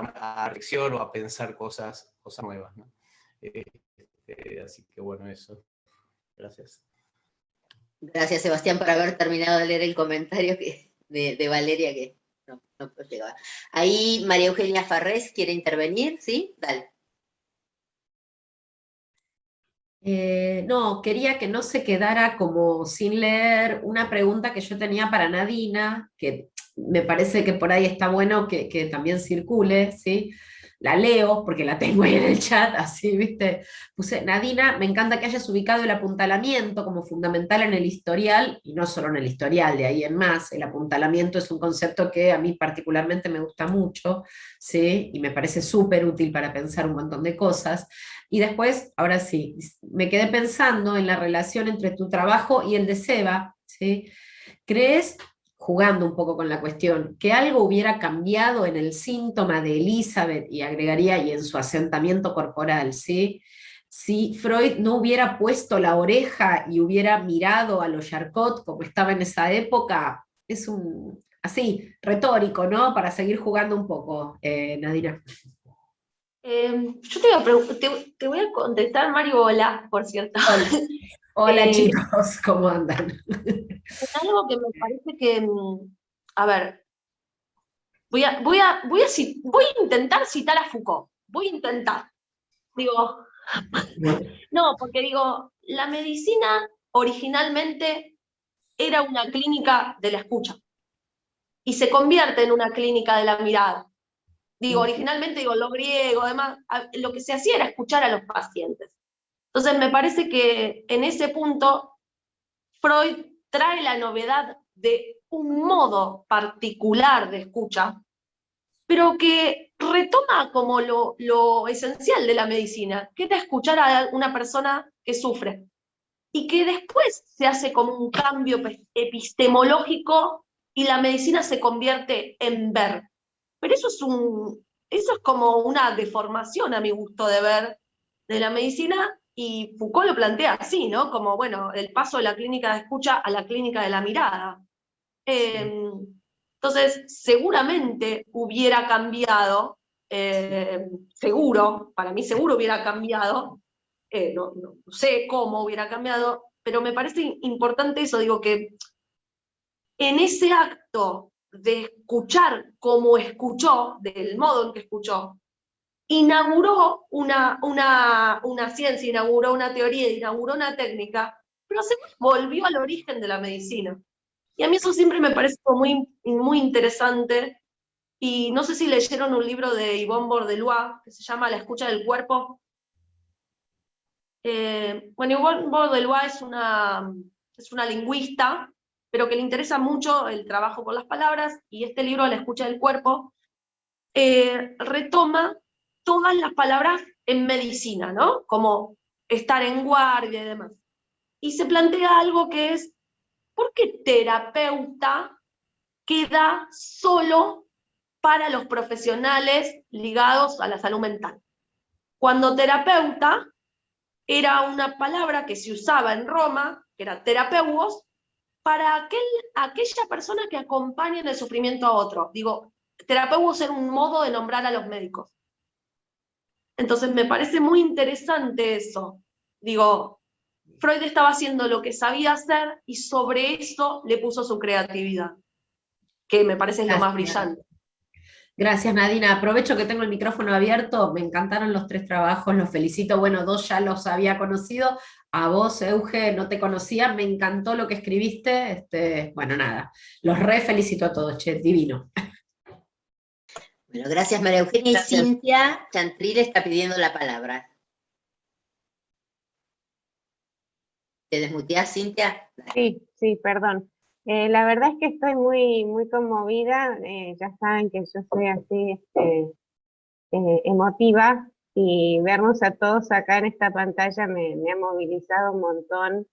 a reflexión o a pensar cosas nuevas, ¿no? Así que bueno, eso. Gracias. Gracias, Sebastián, por haber terminado de leer el comentario de Valeria, que no llegaba. Ahí María Eugenia Farrés quiere intervenir, ¿sí? Dale. No, quería que no se quedara como sin leer una pregunta que yo tenía para Nadina, que me parece que por ahí está bueno que también circule, ¿sí? La leo porque la tengo ahí en el chat, así, ¿viste? Puse, Nadina, me encanta que hayas ubicado el apuntalamiento como fundamental en el historial, y no solo en el historial, de ahí en más. El apuntalamiento es un concepto que a mí particularmente me gusta mucho, ¿sí? Y me parece súper útil para pensar un montón de cosas. Y después, ahora sí, me quedé pensando en la relación entre tu trabajo y el de Seba, ¿sí? ¿Crees, jugando un poco con la cuestión, que algo hubiera cambiado en el síntoma de Elizabeth, y agregaría, y en su asentamiento corporal, ¿sí? Si Freud no hubiera puesto la oreja y hubiera mirado a los Charcot como estaba en esa época? Es así, retórico, ¿no? Para seguir jugando un poco, Nadina. Yo te voy a contestar, Mario, hola, por cierto. Hola chicos, ¿cómo andan? Algo que me parece que, a ver, voy a intentar citar a Foucault, voy a intentar. Digo, no, porque digo, la medicina originalmente era una clínica de la escucha y se convierte en una clínica de la mirada. Digo, originalmente, digo, lo griego, además, lo que se hacía era escuchar a los pacientes. Entonces, me parece que en ese punto, Freud trae la novedad de un modo particular de escucha, pero que retoma como lo esencial de la medicina, que es escuchar a una persona que sufre, y que después se hace como un cambio epistemológico y la medicina se convierte en ver. Pero eso es como una deformación a mi gusto de ver de la medicina, y Foucault lo plantea así, ¿no? Como, bueno, el paso de la clínica de escucha a la clínica de la mirada. Entonces, seguramente hubiera cambiado, seguro, para mí seguro hubiera cambiado, no sé cómo hubiera cambiado, pero me parece importante eso, digo, que en ese acto de escuchar como escuchó, del modo en que escuchó, inauguró una ciencia, inauguró una teoría, inauguró una técnica, pero se volvió al origen de la medicina. Y a mí eso siempre me parece muy, muy interesante, y no sé si leyeron un libro de Yvonne Bordelois, que se llama La escucha del cuerpo. Bueno, Yvonne Bordelois es una lingüista, pero que le interesa mucho el trabajo con las palabras, y este libro, La escucha del cuerpo, retoma todas las palabras en medicina, ¿no? Como estar en guardia y demás. Y se plantea algo que es, ¿por qué terapeuta queda solo para los profesionales ligados a la salud mental. Cuando terapeuta era una palabra que se usaba en Roma, que era terapeuos, para aquella persona que acompaña en el sufrimiento a otro. Digo, terapeuos era un modo de nombrar a los médicos. Entonces me parece muy interesante eso. Digo, Freud estaba haciendo lo que sabía hacer y sobre eso le puso su creatividad, que me parece es lo más brillante. Gracias, Nadina. Aprovecho que tengo el micrófono abierto. Me encantaron los 3 trabajos, los felicito. Bueno, 2 ya los había conocido. A vos, Euge, no te conocía. Me encantó lo que escribiste. Bueno, nada. Los re felicito a todos, che, divino. Bueno, gracias, María Eugenia. Gracias. Y Cintia Chantril está pidiendo la palabra. ¿Te desmuteás, Cintia? Sí, perdón. La verdad es que estoy muy, muy conmovida. Ya saben que yo soy así emotiva, y vernos a todos acá en esta pantalla me ha movilizado un montón,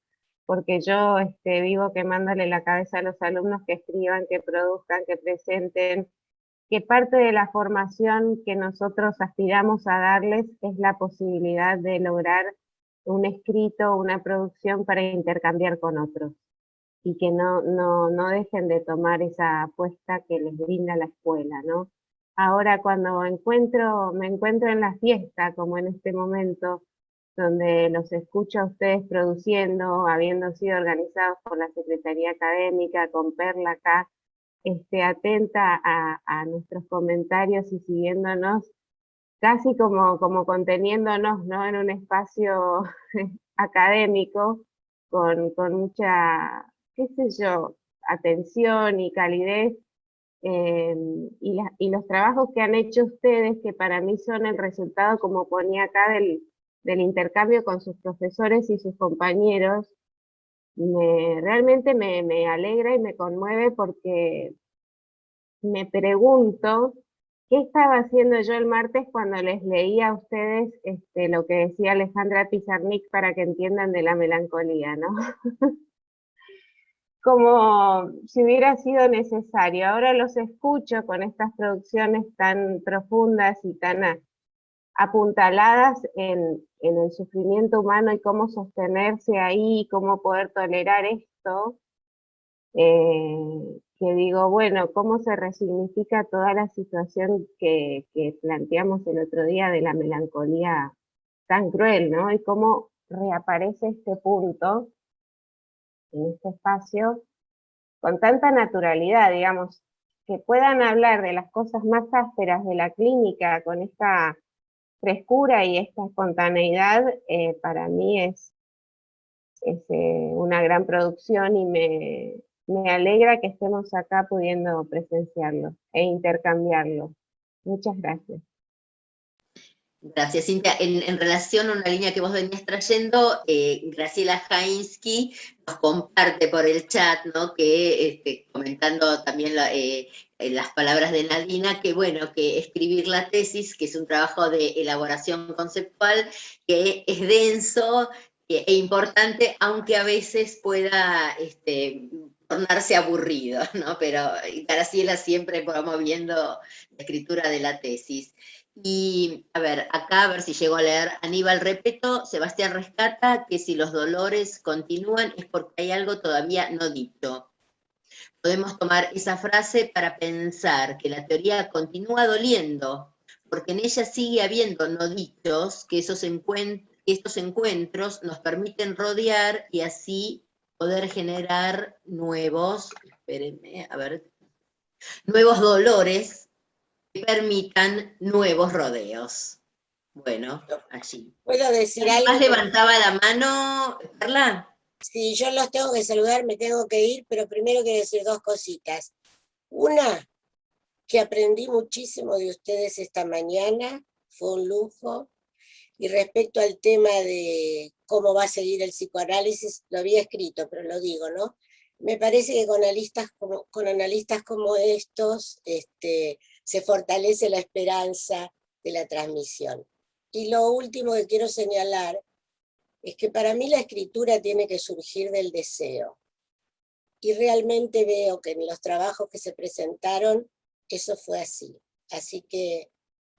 porque yo vivo quemándole la cabeza a los alumnos que escriban, que produzcan, que presenten, que parte de la formación que nosotros aspiramos a darles es la posibilidad de lograr un escrito, una producción para intercambiar con otros, y que no dejen de tomar esa apuesta que les brinda la escuela, ¿no? Ahora cuando me encuentro en la fiesta, como en este momento, donde los escucho a ustedes produciendo, habiendo sido organizados por la Secretaría Académica, con Perla acá, atenta a nuestros comentarios y siguiéndonos, casi como conteniéndonos, ¿no? En un espacio académico, con mucha, qué sé yo, atención y calidez, y los trabajos que han hecho ustedes, que para mí son el resultado, como ponía acá, del intercambio con sus profesores y sus compañeros, realmente me alegra y me conmueve, porque me pregunto qué estaba haciendo yo el martes cuando les leía a ustedes lo que decía Alejandra Pizarnik, para que entiendan de la melancolía, ¿no? Como si hubiera sido necesario. Ahora los escucho con estas producciones tan profundas y tan apuntaladas en el sufrimiento humano, y cómo sostenerse ahí, cómo poder tolerar esto, que digo, bueno, cómo se resignifica toda la situación que planteamos el otro día de la melancolía tan cruel, ¿no? Y cómo reaparece este punto en este espacio con tanta naturalidad, digamos, que puedan hablar de las cosas más ásperas de la clínica con esta frescura y esta espontaneidad, para mí es una gran producción, y me alegra que estemos acá pudiendo presenciarlo e intercambiarlo. Muchas gracias. Gracias, Cintia. En relación a una línea que vos venías trayendo, Graciela Jainsky nos comparte por el chat, ¿no? Que comentando también las palabras de Nadina, que bueno, que escribir la tesis, que es un trabajo de elaboración conceptual, que es denso e importante, aunque a veces pueda tornarse aburrido, ¿no? Pero Graciela siempre promoviendo la escritura de la tesis. Y, a ver si llego a leer. Aníbal Repeto, Sebastián rescata que si los dolores continúan es porque hay algo todavía no dicho. Podemos tomar esa frase para pensar que la teoría continúa doliendo, porque en ella sigue habiendo no dichos, que estos encuentros nos permiten rodear y así poder generar nuevos dolores que permitan nuevos rodeos. Bueno, allí. ¿Puedo decir algo? ¿Más levantaba la mano, Perla? Sí, yo los tengo que saludar, me tengo que ir, pero primero quiero decir 2 cositas. Una, que aprendí muchísimo de ustedes esta mañana, fue un lujo. Y respecto al tema de cómo va a seguir el psicoanálisis, lo había escrito, pero lo digo, ¿no? Me parece que con analistas como estos se fortalece la esperanza de la transmisión. Y lo último que quiero señalar es que para mí la escritura tiene que surgir del deseo. Y realmente veo que en los trabajos que se presentaron eso fue así. Así que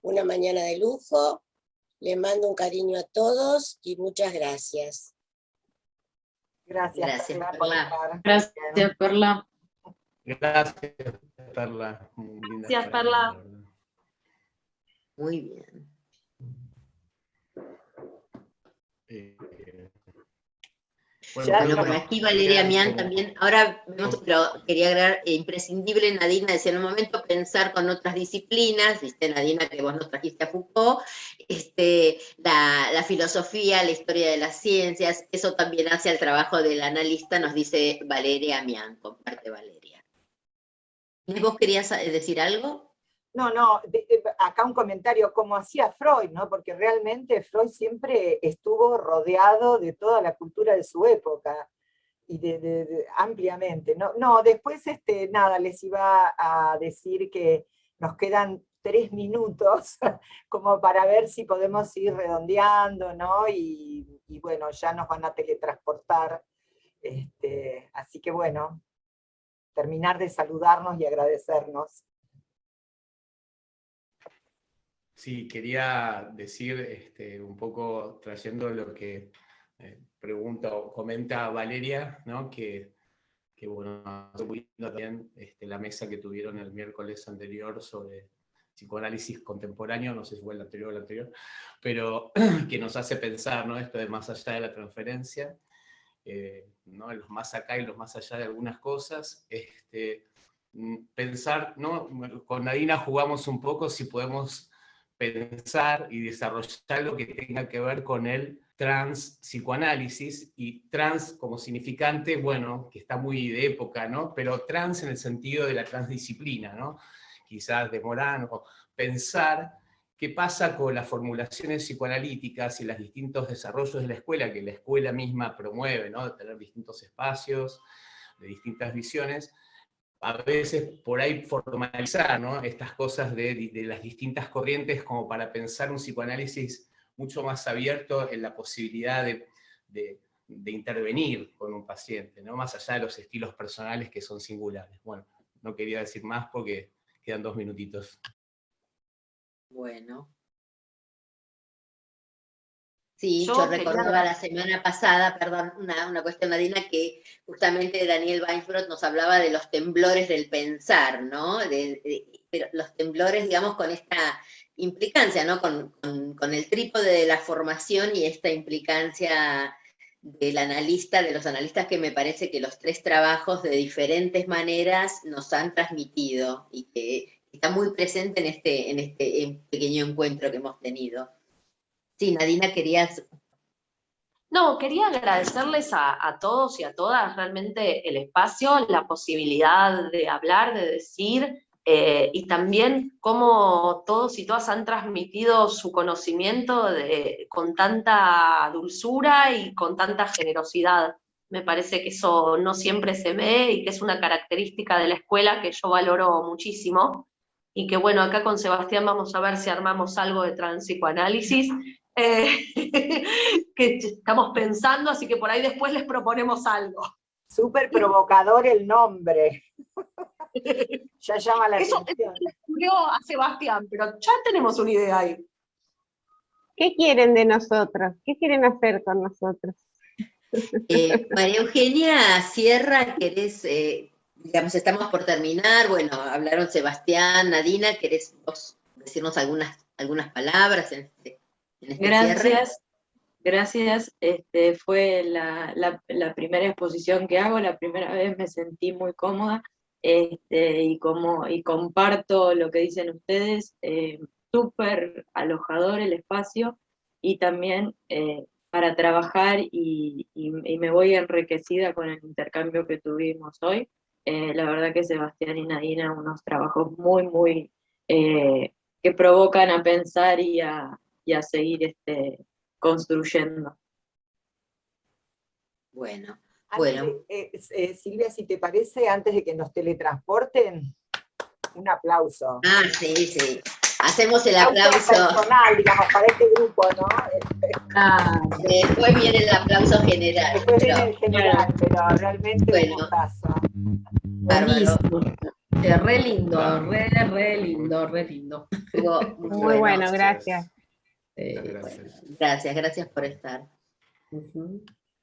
una mañana de lujo, les mando un cariño a todos y muchas gracias. Gracias, Perla, por estar. Gracias, Perla. Gracias, Perla. Gracias, Perla. Muy bien. Bueno, por aquí Valeria Mian también, ahora vemos, pero quería agregar, imprescindible, Nadina decía en un momento, pensar con otras disciplinas, viste Nadina que vos nos trajiste a Foucault, la filosofía, la historia de las ciencias, eso también hace al trabajo del analista, nos dice Valeria Mian, comparte Valeria. ¿Vos querías decir algo? No, acá un comentario, como hacía Freud, ¿no? Porque realmente Freud siempre estuvo rodeado de toda la cultura de su época, y ampliamente. No, después nada, les iba a decir que nos quedan 3 minutos, como para ver si podemos ir redondeando, ¿no? Y bueno, ya nos van a teletransportar, así que bueno, terminar de saludarnos y agradecernos. Sí, quería decir un poco, trayendo lo que pregunta o comenta Valeria, ¿no? que bueno, muy lindo también la mesa que tuvieron el miércoles anterior sobre psicoanálisis contemporáneo, no sé si fue el anterior o el anterior, pero que nos hace pensar, ¿no? Esto de más allá de la transferencia, ¿no? Los más acá y los más allá de algunas cosas, pensar, ¿no? Con Nadina jugamos un poco si podemos pensar y desarrollar lo que tenga que ver con el trans-psicoanálisis, y trans como significante, bueno, que está muy de época, ¿no? Pero trans en el sentido de la transdisciplina, ¿no? Quizás de Morán, o pensar qué pasa con las formulaciones psicoanalíticas y los distintos desarrollos de la escuela, que la escuela misma promueve, ¿no? De tener distintos espacios, de distintas visiones, a veces por ahí formalizar, ¿no? Estas cosas de las distintas corrientes, como para pensar un psicoanálisis mucho más abierto en la posibilidad de intervenir con un paciente, ¿no? Más allá de los estilos personales que son singulares. Bueno, no quería decir más porque quedan 2 minutitos. Bueno. Sí, yo recordaba la semana pasada, perdón, una cuestión, Nadina, que justamente Daniel Weinsbrod nos hablaba de los temblores del pensar, ¿no? Pero los temblores, digamos, con esta implicancia, ¿no? Con el trípode de la formación y esta implicancia del analista, de los analistas, que me parece que los 3 trabajos de diferentes maneras nos han transmitido y que está muy presente en este pequeño encuentro que hemos tenido. Sí, Nadina, querías... No, quería agradecerles a todos y a todas realmente el espacio, la posibilidad de hablar, de decir, y también cómo todos y todas han transmitido su conocimiento con tanta dulzura y con tanta generosidad. Me parece que eso no siempre se ve y que es una característica de la escuela que yo valoro muchísimo. Y que bueno, acá con Sebastián vamos a ver si armamos algo de transpsicoanálisis, que estamos pensando, así que por ahí después les proponemos algo. Súper provocador el nombre. Ya llama la atención. Eso le ocurrió a Sebastián, pero ya tenemos una idea ahí. ¿Qué quieren de nosotros? ¿Qué quieren hacer con nosotros? María Eugenia Sierra, querés... digamos, estamos por terminar, bueno, hablaron Sebastián, Nadina, ¿querés vos decirnos algunas palabras en este cierre? Gracias. Fue la primera exposición que hago, la primera vez me sentí muy cómoda, y comparto lo que dicen ustedes, súper alojador el espacio, y también para trabajar, y me voy enriquecida con el intercambio que tuvimos hoy. La verdad que Sebastián y Nadina, unos trabajos muy, muy, que provocan a pensar y a seguir construyendo. Bueno. Silvia, si te parece, antes de que nos teletransporten, un aplauso. Ah, sí. Hacemos el aplauso. Personal, digamos, para este grupo, ¿no? Después viene el aplauso general. Después viene el general, pero realmente un aplauso. Bárbaro. Re lindo, re lindo, re lindo. Muy bueno, gracias. Gracias por estar.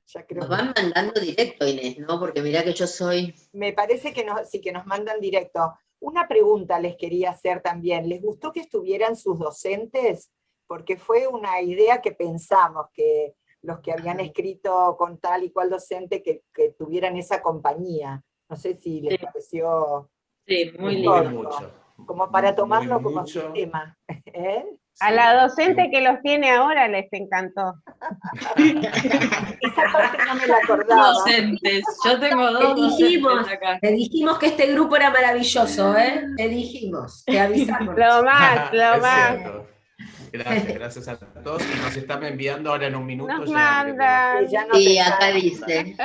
Ya creo Nos van mandando directo, Inés, ¿no? Porque mirá que yo soy... Me parece que sí, que nos mandan directo. Una pregunta les quería hacer también. ¿Les gustó que estuvieran sus docentes? Porque fue una idea que pensamos, que los que habían escrito con tal y cual docente que tuvieran esa compañía. No sé si les pareció... Sí, muy lindo. Como para tomarlo como tema. ¿Eh? A la docente que los tiene ahora les encantó. Esa parte no me la acordaba. Docentes, yo tengo dos docentes acá. Te dijimos que este grupo era maravilloso, ¿eh? Te dijimos, te avisamos. Lo más. Cierto. Gracias a todos. Y nos están enviando ahora en un minuto. Nos mandan. Sí, acá dice.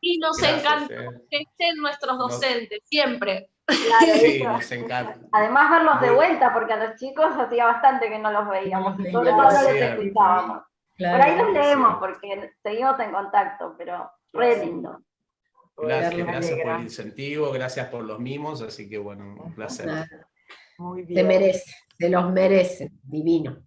Y nos encanta que estén nuestros docentes, siempre. Claro, sí, eso. nos encanta. Además verlos de vuelta, porque a los chicos hacía bastante que no los veíamos, y sobre todo no los escuchábamos. Claro, Por ahí los leemos porque seguimos en contacto, pero re lindo. Gracias por el incentivo, gracias por los mimos, así que bueno, un placer. Muy bien. Te merece, te los merece, divino.